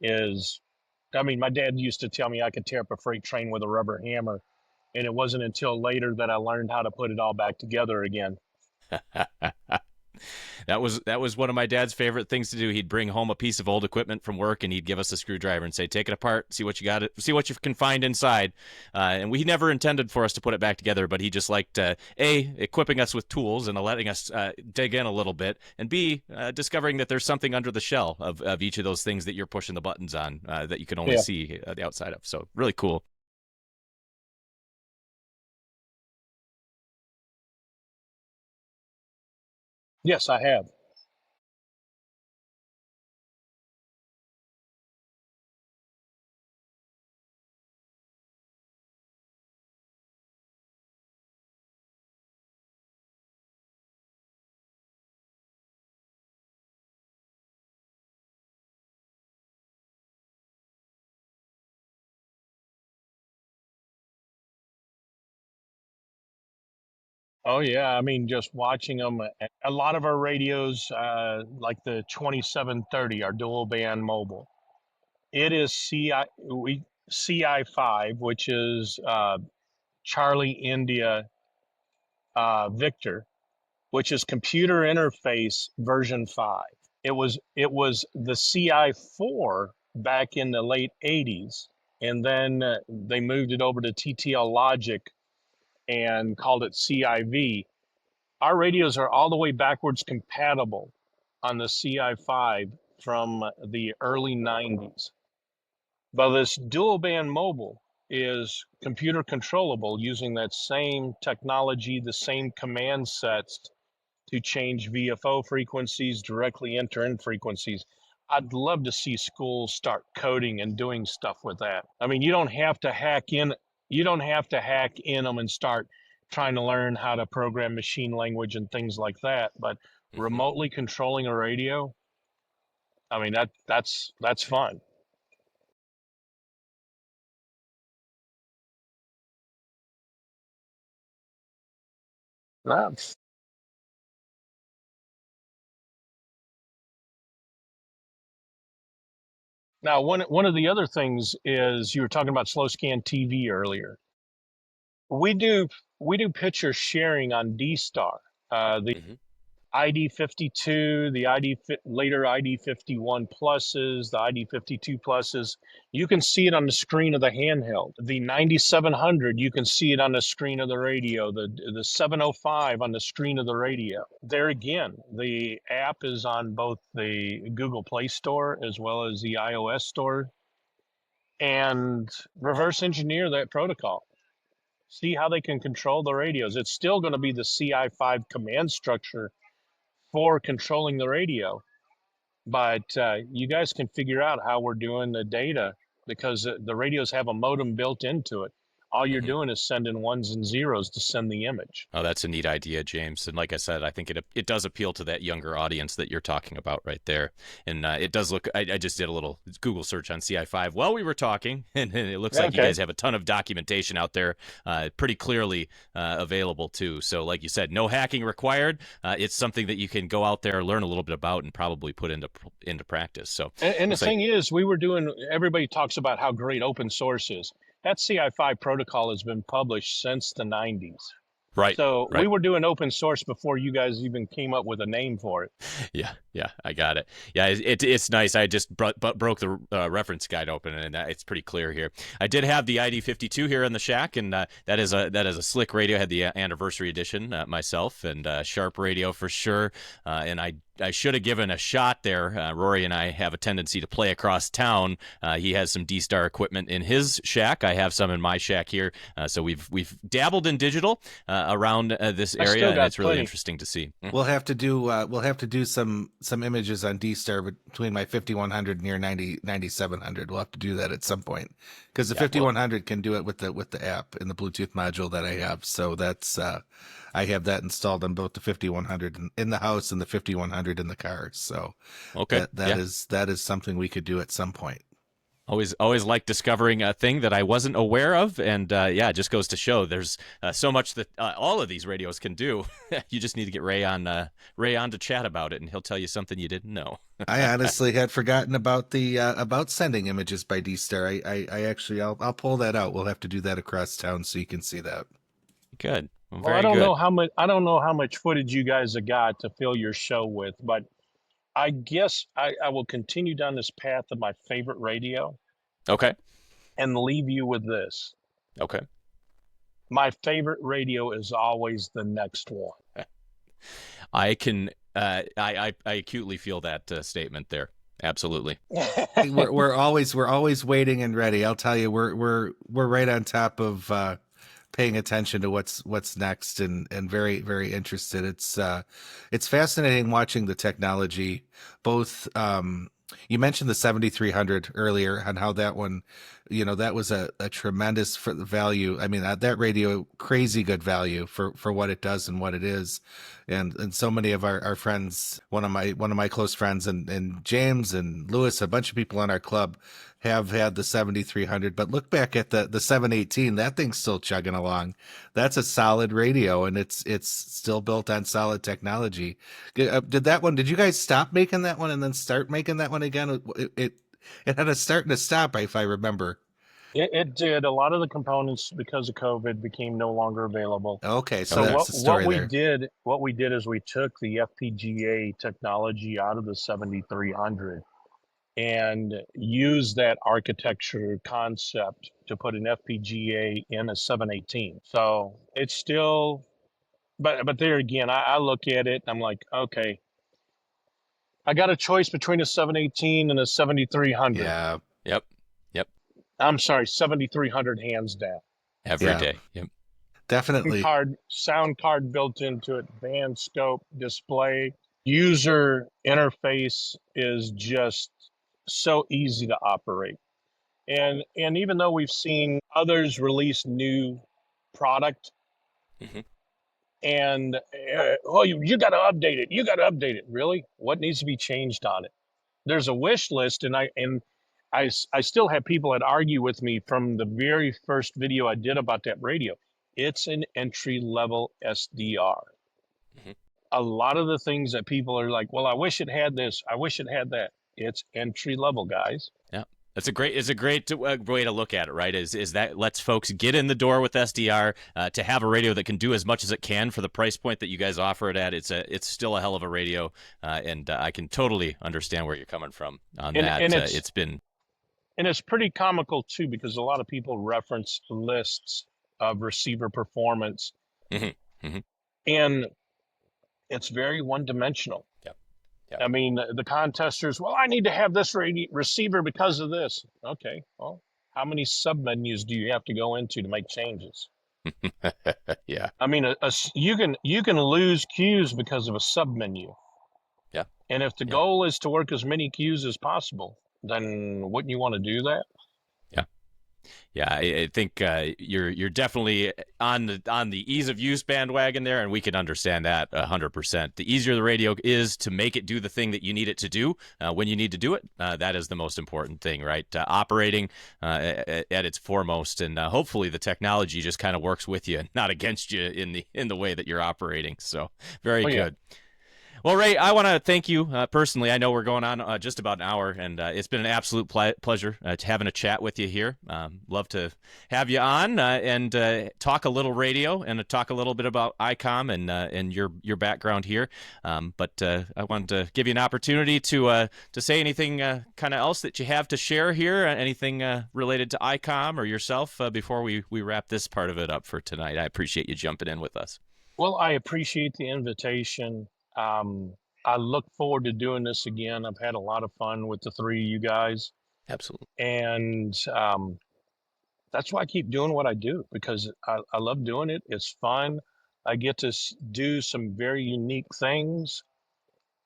is, my dad used to tell me I could tear up a freight train with a rubber hammer. And it wasn't until later that I learned how to put it all back together again. That was one of my dad's favorite things to do. He'd bring home a piece of old equipment from work, and he'd give us a screwdriver and say, "Take it apart, see what you can find inside." And we never intended for us to put it back together, but he just liked equipping us with tools and letting us dig in a little bit, and B, discovering that there's something under the shell of each of those things that you're pushing the buttons on that you can only see the outside of. So really cool. Yes, I have. Oh yeah, just watching them. A lot of our radios, like the 2730, our dual band mobile. It is CI5, which is Charlie India Victor, which is computer interface version 5. It was the CI4 back in the late 80s, and then they moved it over to TTL Logic and called it CIV. Our radios are all the way backwards compatible on the CI5 from the early 90s. But this dual band mobile is computer controllable using that same technology, the same command sets to change VFO frequencies, directly enter in frequencies. I'd love to see schools start coding and doing stuff with that. I mean, you don't have to hack in them and start trying to learn how to program machine language and things like that, but remotely controlling a radio, I mean, that's fun. That's Now, one of the other things is you were talking about slow scan TV earlier. We do picture sharing on D-Star. The ID52, the later ID51 pluses, the ID52 pluses. You can see it on the screen of the handheld. The 9700, you can see it on the screen of the radio. The 705 on the screen of the radio. There again, the app is on both the Google Play Store as well as the iOS Store. And reverse engineer that protocol. See how they can control the radios. It's still going to be the CI5 command structure for controlling the radio, but you guys can figure out how we're doing the data because the radios have a modem built into it. All you're doing is sending ones and zeros to send the image. Oh, that's a neat idea, James. And like I said, I think it does appeal to that younger audience that you're talking about right there. And it does look, I just did a little Google search on CI5 while we were talking, and it looks like you guys have a ton of documentation out there pretty clearly available too. So like you said, no hacking required. It's something that you can go out there, learn a little bit about, and probably put into practice. So, and the thing is, everybody talks about how great open source is. That CI5 protocol has been published since the 90s. Right. So we were doing open source before you guys even came up with a name for it. Yeah, I got it. Yeah, it's nice. I just broke the reference guide open, and it's pretty clear here. I did have the ID52 here in the shack, and that is a slick radio. I had the anniversary edition myself, and sharp radio for sure. And I should have given a shot there. Rory and I have a tendency to play across town. He has some D-Star equipment in his shack. I have some in my shack here. So we've dabbled in digital around this area, and it's really interesting to see. We'll have to do some images on D-Star between my 5100 and your 9700. We'll have to do that at some point because the 5100 can do it with the app and the Bluetooth module that I have. So that's I have that installed on both the 5100 in the house and the 5100 in the car. So that is something we could do at some point. Always like discovering a thing that I wasn't aware of, and it just goes to show there's so much that all of these radios can do. You just need to get Ray on to chat about it, and he'll tell you something you didn't know. I honestly had forgotten about the about sending images by D-Star. I'll pull that out. We'll have to do that across town so you can see that. Good. Well, I don't know how much footage you guys have got to fill your show with, but I guess I will continue down this path of my favorite radio. Okay. And leave you with this. Okay. My favorite radio is always the next one. I can I acutely feel that statement there. Absolutely. we're always waiting and ready. I'll tell you, we're right on top of paying attention to what's next and very, very interested. It's fascinating watching the technology, both you mentioned the 7300 earlier and how that one, that was a tremendous value. I mean, that radio, crazy good value for what it does and what it is. And so many of our friends, one of my close friends and James and Lewis, a bunch of people on our club have had the 7300, but look back at the 718, that thing's still chugging along. That's a solid radio, and it's still built on solid technology. Did you guys stop making that one and then start making that one again? It had a start and a stop, if I remember. It did. A lot of the components, because of COVID, became no longer available. Okay, so that's the story what we did is we took the FPGA technology out of the 7300 and use that architecture concept to put an FPGA in a 718. So it's still, but there again, I look at it and I'm like, okay, I got a choice between a 718 and a 7300. Yeah. Yep. Yep. I'm sorry, 7300 hands down. Every Yeah. day. Yep. Definitely. Sound card built into it, band scope, display, user interface is just so easy to operate. And even though we've seen others release new product, Mhm. and oh, you got to update it. You got to update it. Really? What needs to be changed on it? There's a wish list, and I still have people that argue with me from the very first video I did about that radio. It's an entry level SDR. Mhm. A lot of the things that people are like, well, I wish it had this. I wish it had that. It's entry level, guys. Yeah. It's a great way to look at it, right? Is that lets folks get in the door with SDR to have a radio that can do as much as it can for the price point that you guys offer it at. It's still a hell of a radio, and I can totally understand where you're coming from on that. And it's pretty comical too, because a lot of people reference lists of receiver performance, and it's very one-dimensional. Yep. Yep. I mean, the contesters, well, I need to have this receiver because of this. Okay, well, how many submenus do you have to go into to make changes? Yeah. I mean, you can lose cues because of a submenu. Yeah. And if the goal is to work as many cues as possible, then wouldn't you want to do that? Yeah, I think you're definitely on the ease of use bandwagon there, and we can understand that 100%. The easier the radio is to make it do the thing that you need it to do when you need to do it, that is the most important thing, right? Operating at its foremost, and hopefully the technology just kind of works with you, not against you in the way that you're operating. So very good. Well, Ray, I want to thank you personally. I know we're going on just about an hour, and it's been an absolute pleasure having a chat with you here. Love to have you on and talk a little radio and talk a little bit about ICOM and your background here. But I wanted to give you an opportunity to say anything kind of else that you have to share here, anything related to ICOM or yourself before we wrap this part of it up for tonight. I appreciate you jumping in with us. Well, I appreciate the invitation. I look forward to doing this again. I've had a lot of fun with the three of you guys. Absolutely. And that's why I keep doing what I do, because I love doing it. It's fun. I get to do some very unique things.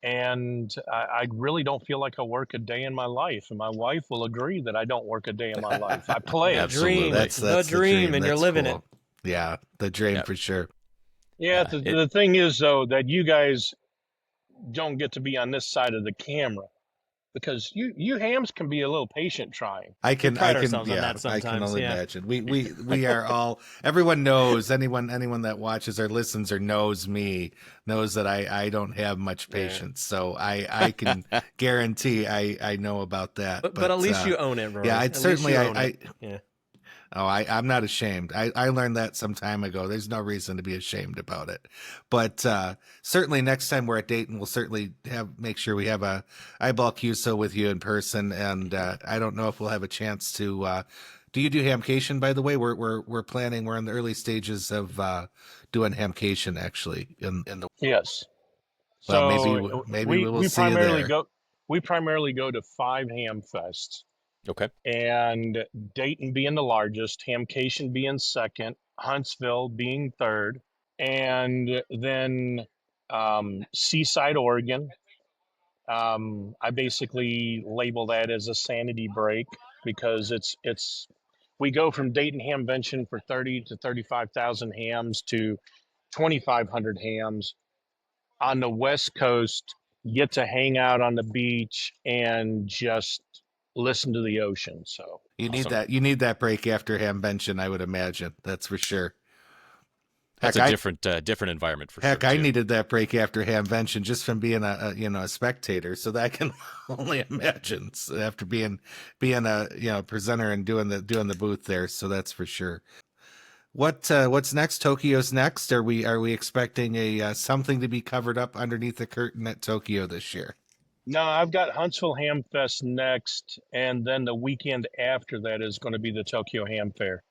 And I really don't feel like I work a day in my life. And my wife will agree that I don't work a day in my life. I play. Dream. That's the dream, and you're living cool. Yeah, the dream for sure. Yeah, the thing is, though, that you guys don't get to be on this side of the camera, because you hams can be a little patient trying. I can ourselves on that sometimes, I can only imagine. We are all, everyone knows, anyone that watches or listens or knows me knows that I don't have much patience. So I can guarantee I know about that. But at least you own it, Rory. Yeah, At certainly least you own it. Oh, I'm not ashamed. I learned that some time ago. There's no reason to be ashamed about it. But certainly next time we're at Dayton, we'll certainly make sure we have a eyeball QSO with you in person. And I don't know if we'll have a chance to. Do you do Hamcation, by the way? We're planning. We're in the early stages of doing Hamcation actually. In the yes. Well, so maybe we will see you there. We primarily go to 5 ham fests. Okay. And Dayton being the largest, Hamcation being second, Huntsville being third, and then Seaside, Oregon. I basically label that as a sanity break, because we go from Dayton Hamvention for 30 to 35,000 hams to 2,500 hams on the West Coast. Get to hang out on the beach and just listen to the ocean. So you need that break after Hamvention, I would imagine. That's for sure. That's a different environment for sure. Heck, I needed that break after Hamvention just from being a spectator. So that I can only imagine after being a presenter and doing the booth there. So that's for sure. What's next? Tokyo's next. Are we expecting something to be covered up underneath the curtain at Tokyo this year? No, I've got Huntsville Ham Fest next, and then the weekend after that is going to be the Tokyo Ham Fair.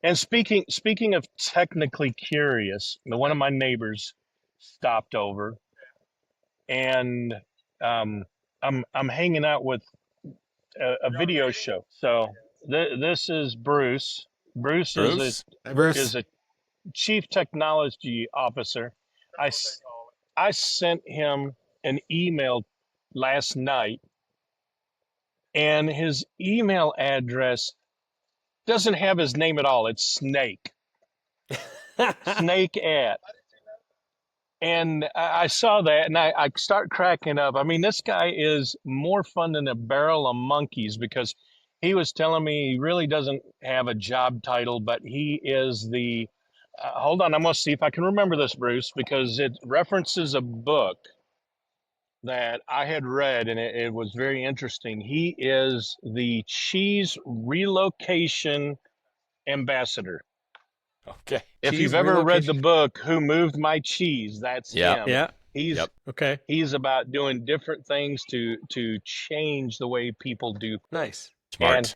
And speaking of technically curious, one of my neighbors stopped over, and um, I'm hanging out with a video show. So this is Bruce. Bruce Bruce? Hi, Bruce. is a chief technology officer. I I sent him an email last night, and his email address doesn't have his name at all. It's Snake at. And I saw that, and I start cracking up. I mean, this guy is more fun than a barrel of monkeys, because he was telling me he really doesn't have a job title, but he is the. Hold on, I'm going to see if I can remember this, Bruce, because it references a book that I had read, and it was very interesting. He is the cheese relocation ambassador. Okay. If Cheese you've ever read the relocation. book Who Moved My Cheese, that's Yeah. him. Yeah. He's Yep. Okay. he's about doing different things to change the way people do. Nice. Smart.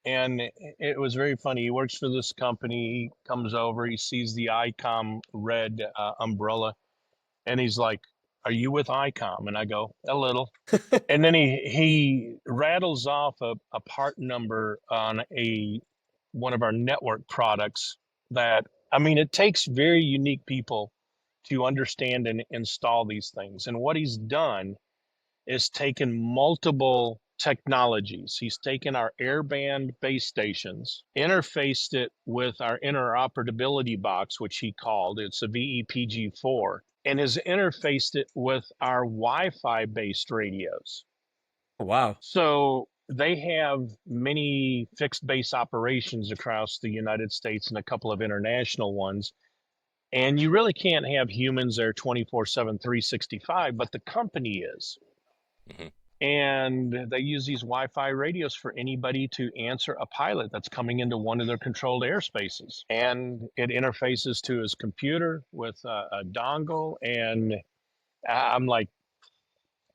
And it was very funny. He works for this company. He comes over, he sees the ICOM red umbrella, and he's like, "Are you with ICOM?" And I go, "A little." And then he rattles off a part number on one of our network products that, I mean, it takes very unique people to understand and install these things. And what he's done is taken multiple technologies. He's taken our airband base stations, interfaced it with our interoperability box, which he called, it's a VEPG4, and has interfaced it with our Wi-Fi based radios. Wow. So they have many fixed base operations across the United States and a couple of international ones. And you really can't have humans there 24/7, 365, but the company is. Mhm. And they use these Wi-Fi radios for anybody to answer a pilot that's coming into one of their controlled airspaces. And it interfaces to his computer with a dongle. And I'm like,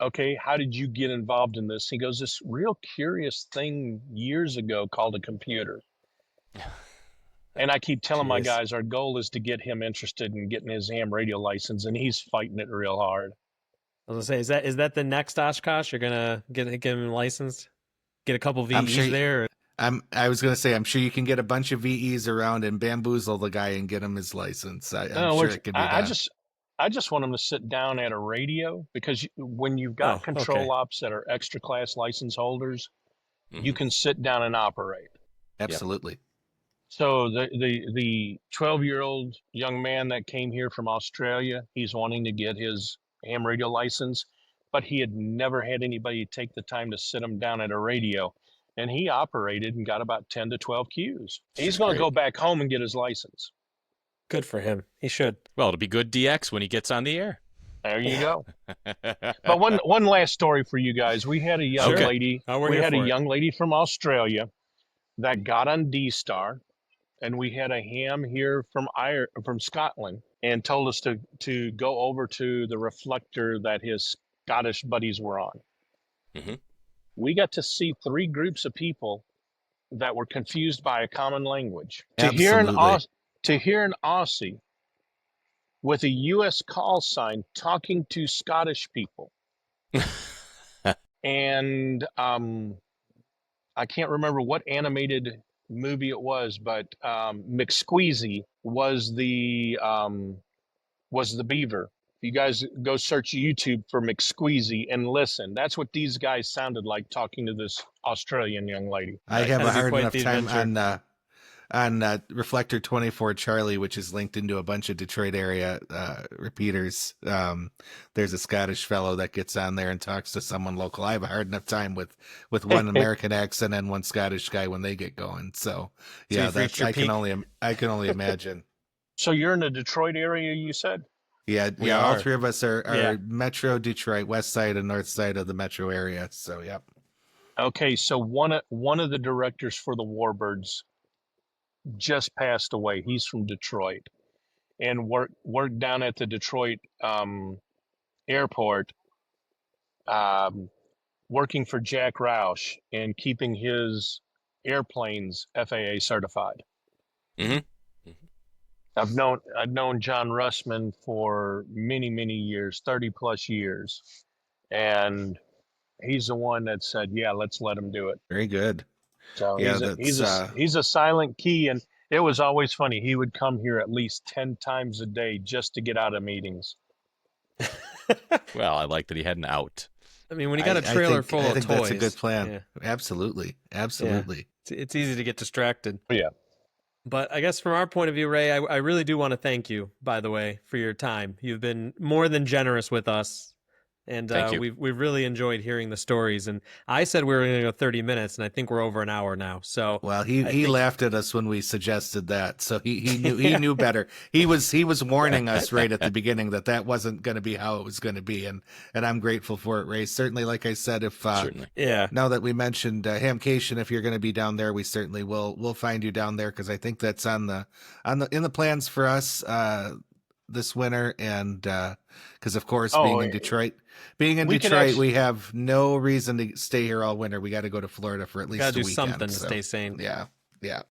okay, how did you get involved in this? He goes, this real curious thing years ago called a computer. And I keep telling my Jeez. guys, our goal is to get him interested in getting his ham radio license, and he's fighting it real hard. I was gonna say, is that the next Oshkosh? You're gonna get him licensed? Get a couple I'm VEs sure. there? I was gonna say, I'm sure you can get a bunch of VEs around and bamboozle the guy and get him his license. I'm No, sure it could be done. I just want him to sit down at a radio, because when you've got Oh, control okay. ops that are extra class license holders, you Mhm. can sit down and operate. Absolutely. So the 12-year-old young man that came here from Australia, he's wanting to get his ham radio license, but he had never had anybody take the time to sit him down at a radio. And he operated and got about 10 to 12 Qs. He's going to Great. go back home and get his license. Good for him. He should. Well, it'll be good DX when he gets on the air. There you go. But one last story for you guys. We had a young Okay. lady. Oh, we're We here had a for it. young lady from Australia that got on D-Star, and we had a ham here from Scotland, and told us to go over to the reflector that his Scottish buddies were on. Mhm. We got to see three groups of people that were confused by a common language. Absolutely. To hear an Aussie with a U.S. call sign talking to Scottish people, and I can't remember what animated movie it was, but McSqueezy was the beaver. You guys go search YouTube for McSqueezy and listen. That's what these guys sounded like talking to this Australian young lady. I have That'd a be hard quite enough the time adventure. on Reflector 24 Charlie, which is linked into a bunch of Detroit area repeaters. There's a Scottish fellow that gets on there and talks to someone local. I have a hard enough time with one American accent and one Scottish guy when they get going. So yeah, you've reached that's your I can peak. only imagine. So you're in the Detroit area, you said? Yeah, We all are. three of us are Yeah. Metro Detroit, west side and north side of the metro area. So yep. Okay, so one of the directors for the Warbirds just passed away. He's from Detroit, and worked down at the Detroit airport. working for Jack Roush and keeping his airplanes FAA certified. Mm-hmm. I've known John Russman for many years, 30 plus years, and he's the one that said, "Yeah, let's let him do it." Very good. So Yeah, that's he's a silent key, and it was always funny. He would come here at least 10 times a day just to get out of meetings. Well, I like that he had an out. I mean, when you got a trailer full I of think toys, that's a good plan. yeah, Absolutely. Absolutely. it's easy to get distracted. Yeah. But I guess from our point of view, Ray, I really do want to thank you, by the way, for your time. You've been more than generous with us. And Thank you. we've really enjoyed hearing the stories. And I said we were going to go 30 minutes, and I think we're over an hour now. So Well, he laughed at us when we suggested that, so he knew better. He was warning us right at the beginning that wasn't going to be how it was going to be, and I'm grateful for it, Ray. Certainly, like I said, if Certainly. yeah, now that we mentioned Hamcation, if you're going to be down there, we certainly we'll find you down there, because I think that's in the plans for us this winter, and because of course being in Detroit, we have no reason to stay here all winter. We got to go to Florida for at least gotta a do weekend, something to so, stay sane. Yeah.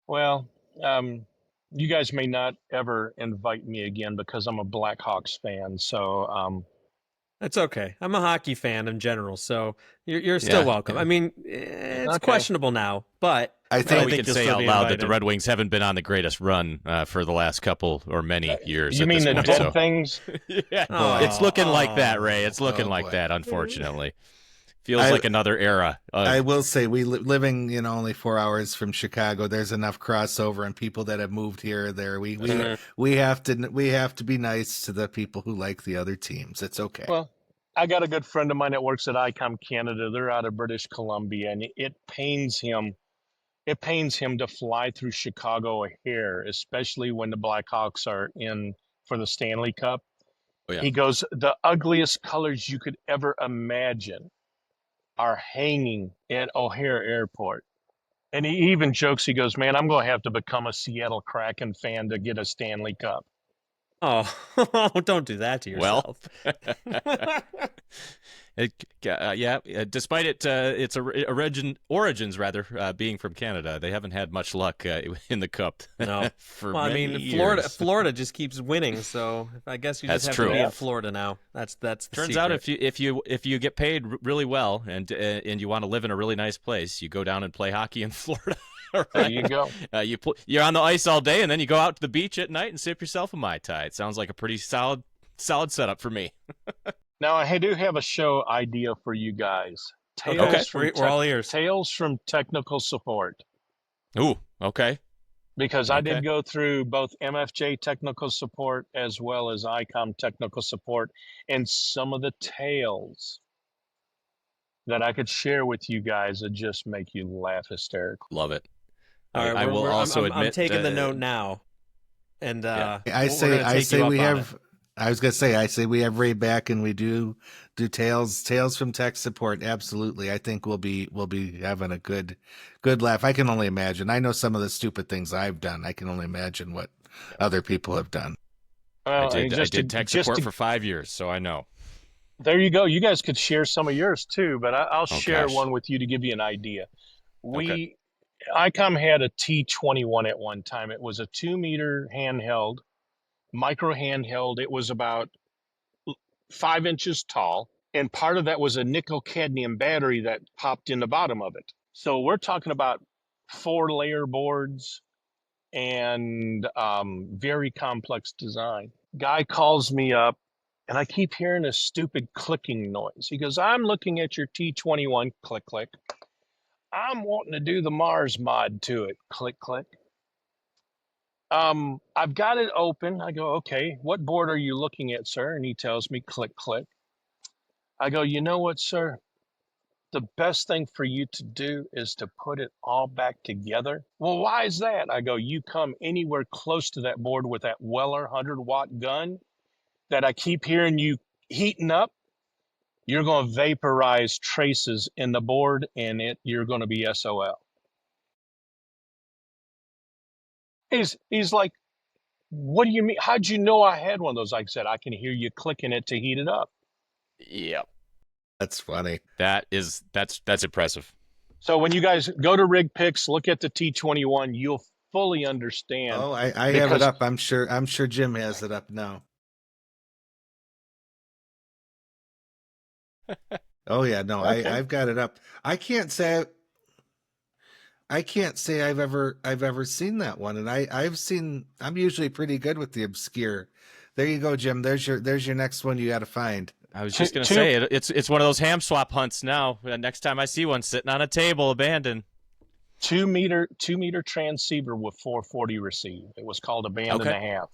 Well, you guys may not ever invite me again because I'm a Blackhawks fan. So That's okay. I'm a hockey fan in general, so you're still welcome. Yeah. I mean, it's Okay. questionable now, but I think we can you'll say still out be loud that the invited. Red Wings haven't been on the greatest run for the last couple or many years. you at mean this the point, dead so. things? Yeah, Oh. it's looking like that, Ray. It's looking Oh, like boy. that. Unfortunately, feels I- like another era. I will say, living only 4 hours from Chicago, there's enough crossover and people that have moved here or there. We have to be nice to the people who like the other teams. It's okay. Well, I got a good friend of mine that works at ICOM Canada. They're out of British Columbia, and it pains him. It pains him to fly through Chicago O'Hare, especially when the Blackhawks are in for the Stanley Cup. Oh, yeah. He goes, the ugliest colors you could ever imagine are hanging at O'Hare Airport. And he even jokes, he goes, man, I'm going to have to become a Seattle Kraken fan to get a Stanley Cup. Oh, don't do that to Well, yourself. despite its origins rather being from Canada, they haven't had much luck in the Cup. No. For Well, I many mean, years. Florida just keeps winning, so I guess you just That's have to true. be in Florida now. That's the Turns out secret. if you get paid really well and you want to live in a really nice place, you go down and play hockey in Florida. There Right? you go. You're on the ice all day, and then you go out to the beach at night and sip yourself a Mai Tai. It sounds like a pretty solid setup for me. Now, I do have a show idea for you guys. Okay, from we're all ears. Tales from technical support. Ooh, okay. Because I Okay. did go through both MFJ technical support as well as ICOM technical support, and some of the tales that I could share with you guys that just make you laugh hysterically. Love it. All right, I will also I'm admit taking the note now, and I we're say gonna take you up we on have. I was gonna say, I say we have Ray back, and we do tales from tech support. Absolutely, I think we'll be having a good laugh. I can only imagine. I know some of the stupid things I've done. I can only imagine what other people have done. Well, I did tech support to, for 5 years, so I know. there you go. You guys could share some of yours too, but I'll share gosh. one with you to give you an idea. Okay. ICOM had a T21 at one time. It was a 2-meter handheld, micro handheld. It was about 5 inches tall, and part of that was a nickel cadmium battery that popped in the bottom of it. So we're talking about 4-layer boards and very complex design. Guy calls me up, and I keep hearing a stupid clicking noise. He goes, I'm looking at your T21, click, click. I'm wanting to do the Mars mod to it, click, click. I've got it open. I go, okay, what board are you looking at, sir? And he tells me, click, click. I go, you know what, sir? The best thing for you to do is to put it all back together. Well, why is that? I go, you come anywhere close to that board with that Weller 100-watt gun that I keep hearing you heating up, you're going to vaporize traces in the board, and you're going to be SOL. He's like, what do you mean? How'd you know I had one of those? Like I said, I can hear you clicking it to heat it up. Yep. That's funny. That's impressive. So when you guys go to Rig Picks, look at the T21, you'll fully understand Oh, I have it because up. I'm sure Jim has it up now. Oh yeah, no, okay. I've got it up. I can't say I've ever seen that one, and I'm usually pretty good with the obscure. There you go, Jim. There's your next one you got to find. I was Two, just gonna two, say it's one of those ham swap hunts now. Next time I see one sitting on a table abandoned. 2 meter transceiver with 440 receive. It was called a band and Okay, a half.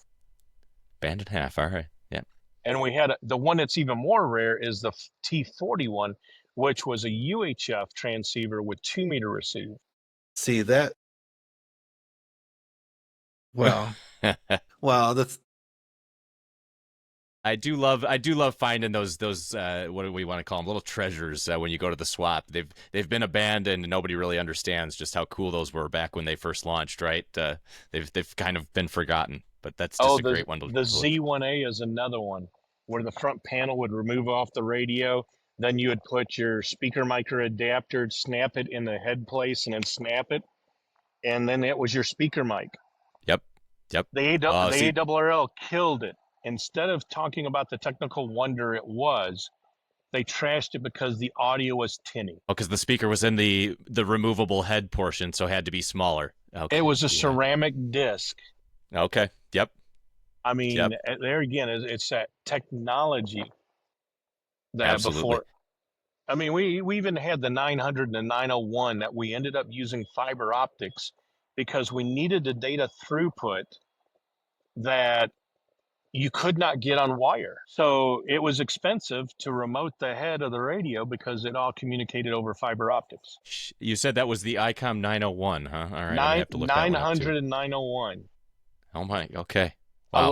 band and a half. All right, yeah. And we had the one that's even more rare is the T41, which was a UHF transceiver with 2 meter receive. See that? Well, well, that's I do love finding those what do we want to call them, little treasures when you go to the swap. They've been abandoned and nobody really understands just how cool those were back when they first launched, right? They've kind of been forgotten, but that's just a great one to the look. Z1A is another one where the front panel would remove off the radio. Then you would put your speaker micro adapter, snap it in the head place, and then snap it, and then it was your speaker mic. Yep. The See, ARRL killed it. Instead of talking about the technical wonder it was, they trashed it because the audio was tinny. because the speaker was in the removable head portion, so it had to be smaller. Okay. It was a Yeah. ceramic disc. Okay. Yep. I mean, Yep. there again, it's that technology that Absolutely. before. I mean, we even had the 900 and the 901 that we ended up using fiber optics because we needed the data throughput that you could not get on wire. So it was expensive to remote the head of the radio because it all communicated over fiber optics. You said that was the ICOM 901, huh? All right, I'm gonna Nine, have to look that one up too. 900 and 901. Oh my. Okay. A Wow.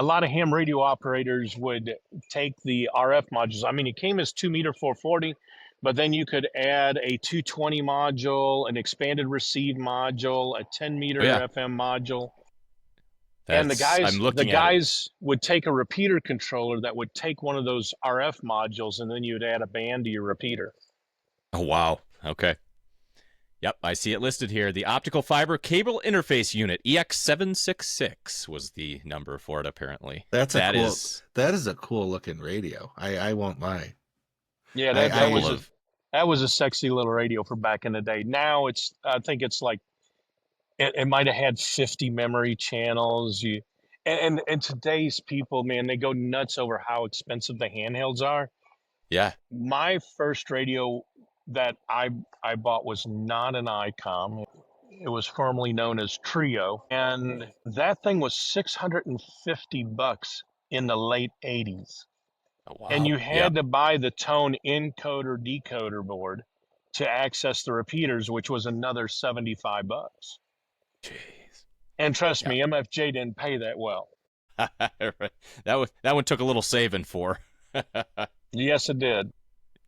lot of ham radio operators would take the RF modules. I mean, it came as 2 meter 440, but then you could add a 220 module, an expanded receive module, a 10 meter Oh, yeah. FM module. And I'm looking the at it. guys would take a repeater controller that would take one of those RF modules, and then you'd add a band to your repeater. Oh wow. Okay. Yep, I see it listed here. The optical fiber cable interface unit EX766 was the number for it. Apparently, that is is a cool looking radio. I won't lie. Yeah, that was a sexy little radio for back in the day. Now I think it's like it might have had 50 memory channels. And today's people, man, they go nuts over how expensive the handhelds are. Yeah. My first radio that I bought was not an ICOM. It was formerly known as Trio, and that thing was $650 in the late 80s. Oh, wow. And you had to buy the tone encoder decoder board to access the repeaters, which was another $75. Jeez. And trust me, MFJ didn't pay that well. That one took a little saving for. Yes, it did.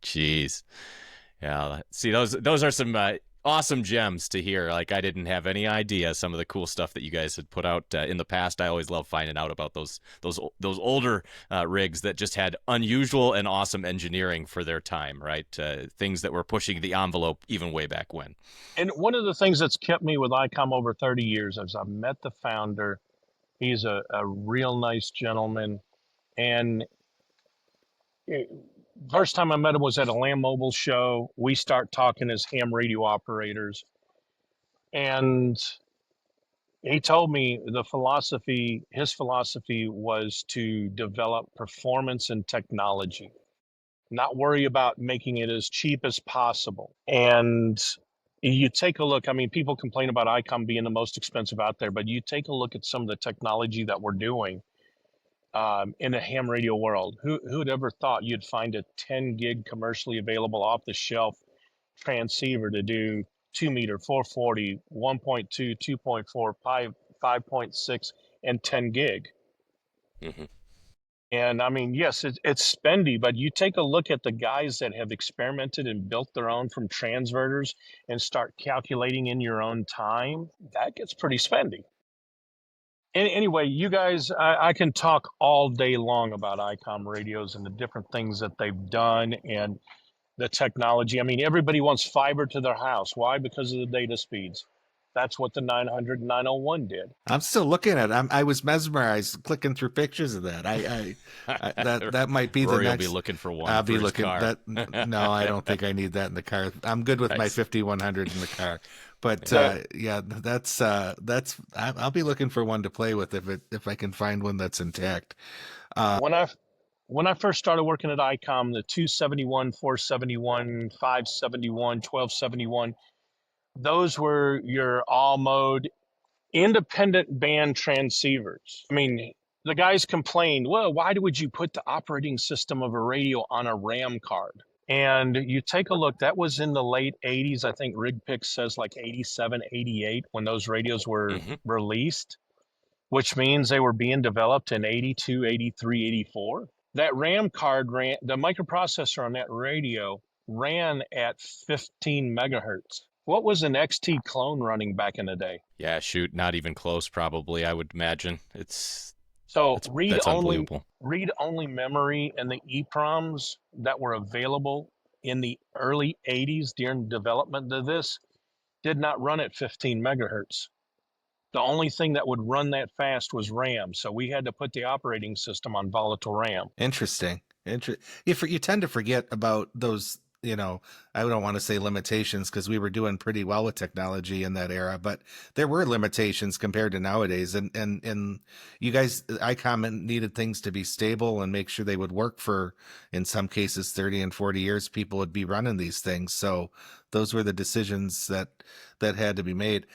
Jeez. Yeah. See, those are some awesome gems to hear. Like, I didn't have any idea some of the cool stuff that you guys had put out in the past. I always love finding out about those older rigs that just had unusual and awesome engineering for their time, right? Things that were pushing the envelope even way back when. And one of the things that's kept me with ICOM over 30 years is I've met the founder. He's a real nice gentleman. And first time I met him was at a Lamb Mobile show. We start talking as ham radio operators. And he told me his philosophy was to develop performance and technology, not worry about making it as cheap as possible. And you take a look, I mean, people complain about ICOM being the most expensive out there, but you take a look at some of the technology that we're doing in the ham radio world. Who'd ever thought you'd find a 10 gig commercially available off the shelf transceiver to do 2 meter, 440, 1.2, 2.4, 5.6, and 10 gig. Mm-hmm. And I mean, yes, it's spendy, but you take a look at the guys that have experimented and built their own from transverters and start calculating in your own time, that gets pretty spendy. Anyway, you guys, I can talk all day long about ICOM radios and the different things that they've done. And the technology. I mean, everybody wants fiber to their house. Why? Because of the data speeds. That's what the 900 901 did. I'm still looking at it. I was mesmerized clicking through pictures of that. That might be Rory the next. will be looking for one. I'll for be his looking. car. No, I don't think I need that in the car. I'm good with my Nice. 5100 in the car. But yeah, that's. I'll be looking for one to play with if I can find one that's intact. When I first started working at ICOM, the 271, 471, 571, 1271, those were your all mode independent band transceivers. I mean, the guys complained, well, why would you put the operating system of a radio on a RAM card? And you take a look, that was in the late 80s. I think RigPix says like 87, 88 when those radios were released, which means they were being developed in 82, 83, 84. That RAM card ran, the microprocessor on that radio ran at 15 megahertz. What was an XT clone running back in the day? Yeah, shoot, not even close. Probably, I would imagine. So That's read unbelievable. only memory and the EPROMs that were available in the early 80s during development of this did not run at 15 megahertz. The only thing that would run that fast was RAM. So we had to put the operating system on volatile RAM. Interesting. You tend to forget about those. I don't want to say limitations because we were doing pretty well with technology in that era, but there were limitations compared to nowadays. And you guys, ICOM needed things to be stable and make sure they would work for, in some cases, 30 and 40 years, people would be running these things. So those were the decisions that had to be made.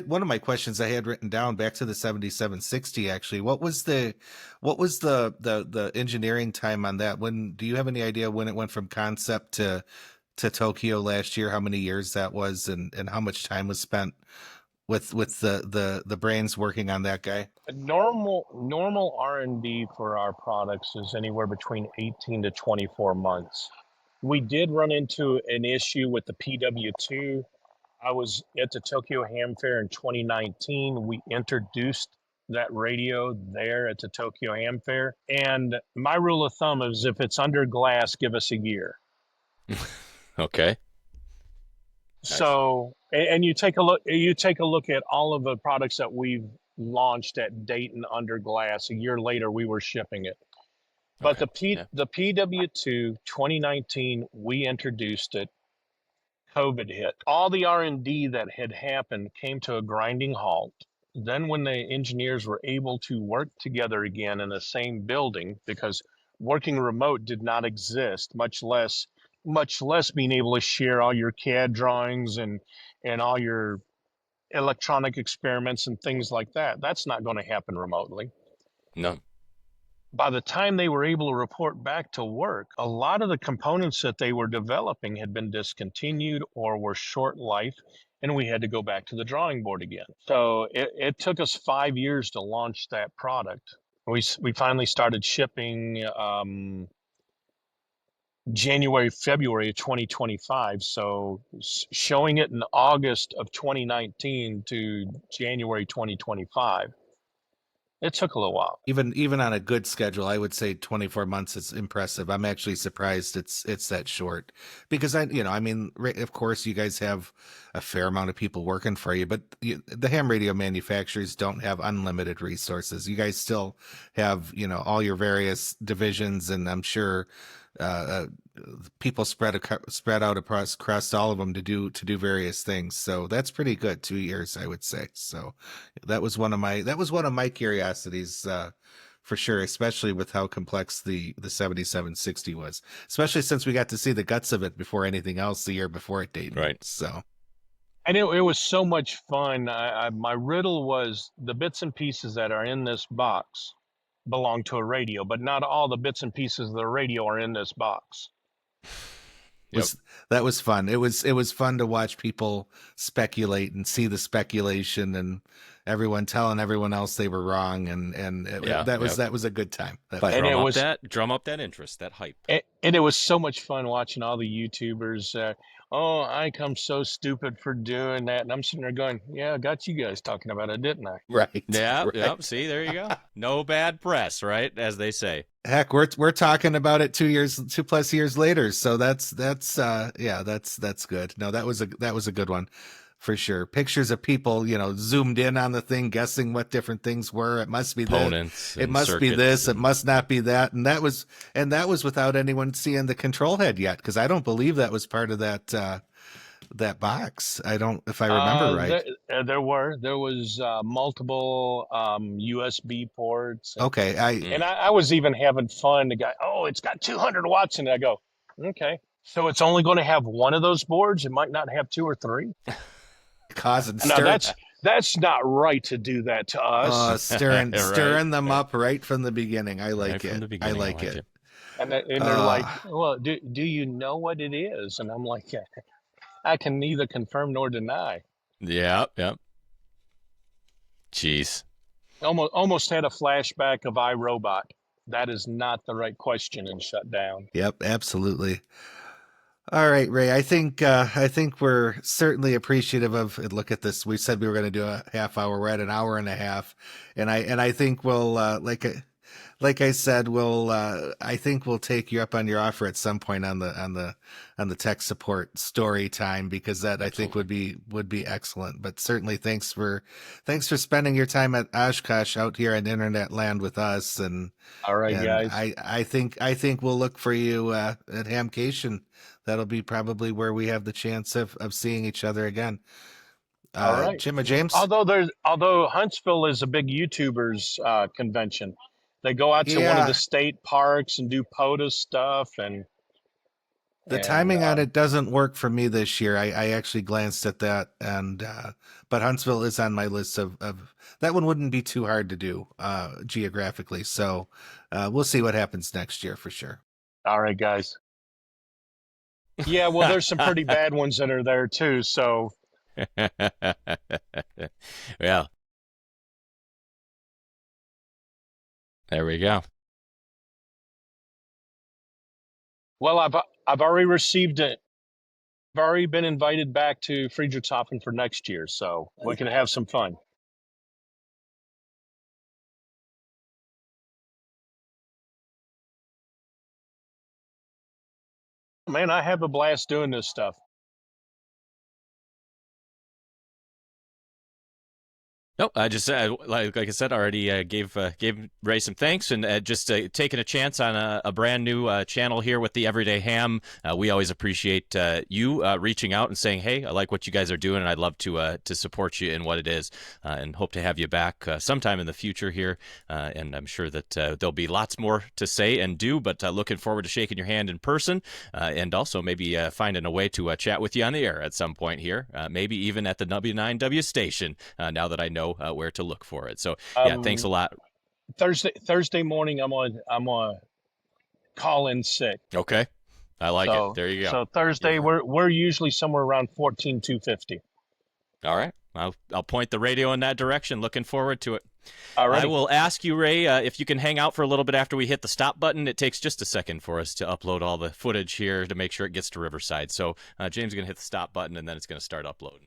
One of my questions I had written down back to the 7760, actually, what was the engineering time on that? Do you have any idea when it went from concept to Tokyo last year, how many years that was and how much time was spent with the brains working on that guy? Normal R&D for our products is anywhere between 18 to 24 months. We did run into an issue with the PW2. I was at the Tokyo Ham Fair in 2019. We introduced that radio there at the Tokyo Ham Fair. And my rule of thumb is if it's under glass, give us a year. Okay. So, and you take a look at all of the products that we've launched at Dayton under glass. A year later, we were shipping it. But Okay. the PW2 2019, we introduced it. COVID hit. All the R&D that had happened came to a grinding halt. Then when the engineers were able to work together again in the same building, because working remote did not exist, much less being able to share all your CAD drawings and all your electronic experiments and things like that. That's not going to happen remotely. No. By the time they were able to report back to work, a lot of the components that they were developing had been discontinued or were short life, and we had to go back to the drawing board again. So it took us 5 years to launch that product. We finally started shipping January, February of 2025. So showing it in August of 2019 to January 2025. It took a little while. Even on a good schedule, I would say 24 months is impressive. I'm actually surprised it's that short because of course you guys have a fair amount of people working for you, but the ham radio manufacturers don't have unlimited resources. You guys still have, all your various divisions, and I'm sure people spread out across all of them to do various things. So that's pretty good. 2 years, I would say. So that was one of my curiosities for sure, especially with how complex the 7760 was, especially since we got to see the guts of it before anything else the year before it dated. Right. So. And it was so much fun. My riddle was the bits and pieces that are in this box belong to a radio, but not all the bits and pieces of the radio are in this box. That was fun. It was fun to watch people speculate and see the speculation and everyone telling everyone else they were wrong, that was a good time. Drum up that interest, that hype. And it was so much fun watching all the YouTubers. ICOM's so stupid for doing that, and I'm sitting there going, "Yeah, I got you guys talking about it, didn't I?" Right. Yeah. Right. Yep. See, there you go. No bad press, right? As they say. Heck, we're talking about it 2+ years later. So that's good. No, that was a good one for sure. Pictures of people, zoomed in on the thing, guessing what different things were. It must be Components this. It and must be circuits this. It and- must not be that. And that was without anyone seeing the control head yet, because I don't believe that was part of that box. I don't, if I remember right. There was multiple USB ports. Okay, And I was even having fun. The guy, oh, it's got 200 watts in it. I go, okay. So it's only going to have one of those boards. It might not have two or three. causing Now stir. that's not right to do that to us. Stirring Right. stirring them up right from the beginning. I like Right from it. the beginning, I like it. And they're like, well, do you know what it is? And I'm like, yeah, I can neither confirm nor deny. Yeah. Jeez. Almost had a flashback of iRobot. That is not the right question, and shut down. Yep, absolutely. All right, Ray. I think we're certainly appreciative of. Look at this. We said we were going to do a half hour. We're at an hour and a half, and I think we'll like I said, I think we'll take you up on your offer at some point on the tech support story time, because that Absolutely. I think would be excellent. But certainly thanks for spending your time at Oshkosh out here in internet land with us. And all right, guys. I think we'll look for you at Hamcation. That'll be probably where we have the chance of seeing each other again. All right, Jim or James. Although Huntsville is a big YouTubers convention, they go out to one of the state parks and do POTUS stuff, and the timing on it doesn't work for me this year. I actually glanced at that, and but Huntsville is on my list of that one. Wouldn't be too hard to do geographically, so we'll see what happens next year for sure. All right, guys. Yeah, well, there's some pretty bad ones that are there too. So, yeah, there we go. Well, I've already received it. I've already been invited back to Friedrichshafen for next year, so we can have some fun. Man, I have a blast doing this stuff. Nope, I just like I said, already gave Ray some thanks, and just taking a chance on a brand new channel here with the Everyday Ham. We always appreciate you reaching out and saying, "Hey, I like what you guys are doing, and I'd love to support you in what it is," and hope to have you back sometime in the future here. And I'm sure that there'll be lots more to say and do, but looking forward to shaking your hand in person, and also maybe finding a way to chat with you on the air at some point here, maybe even at the W9W station. Now that I know where to look for it. So yeah, thanks a lot. Thursday morning, I'm on call in sick. Okay, I like it. There you go. So Thursday, we're usually somewhere around 14,250. All right, I'll point the radio in that direction. Looking forward to it. All right. I will ask you, Ray, if you can hang out for a little bit after we hit the stop button. It takes just a second for us to upload all the footage here to make sure it gets to Riverside. So James is going to hit the stop button, and then it's going to start uploading.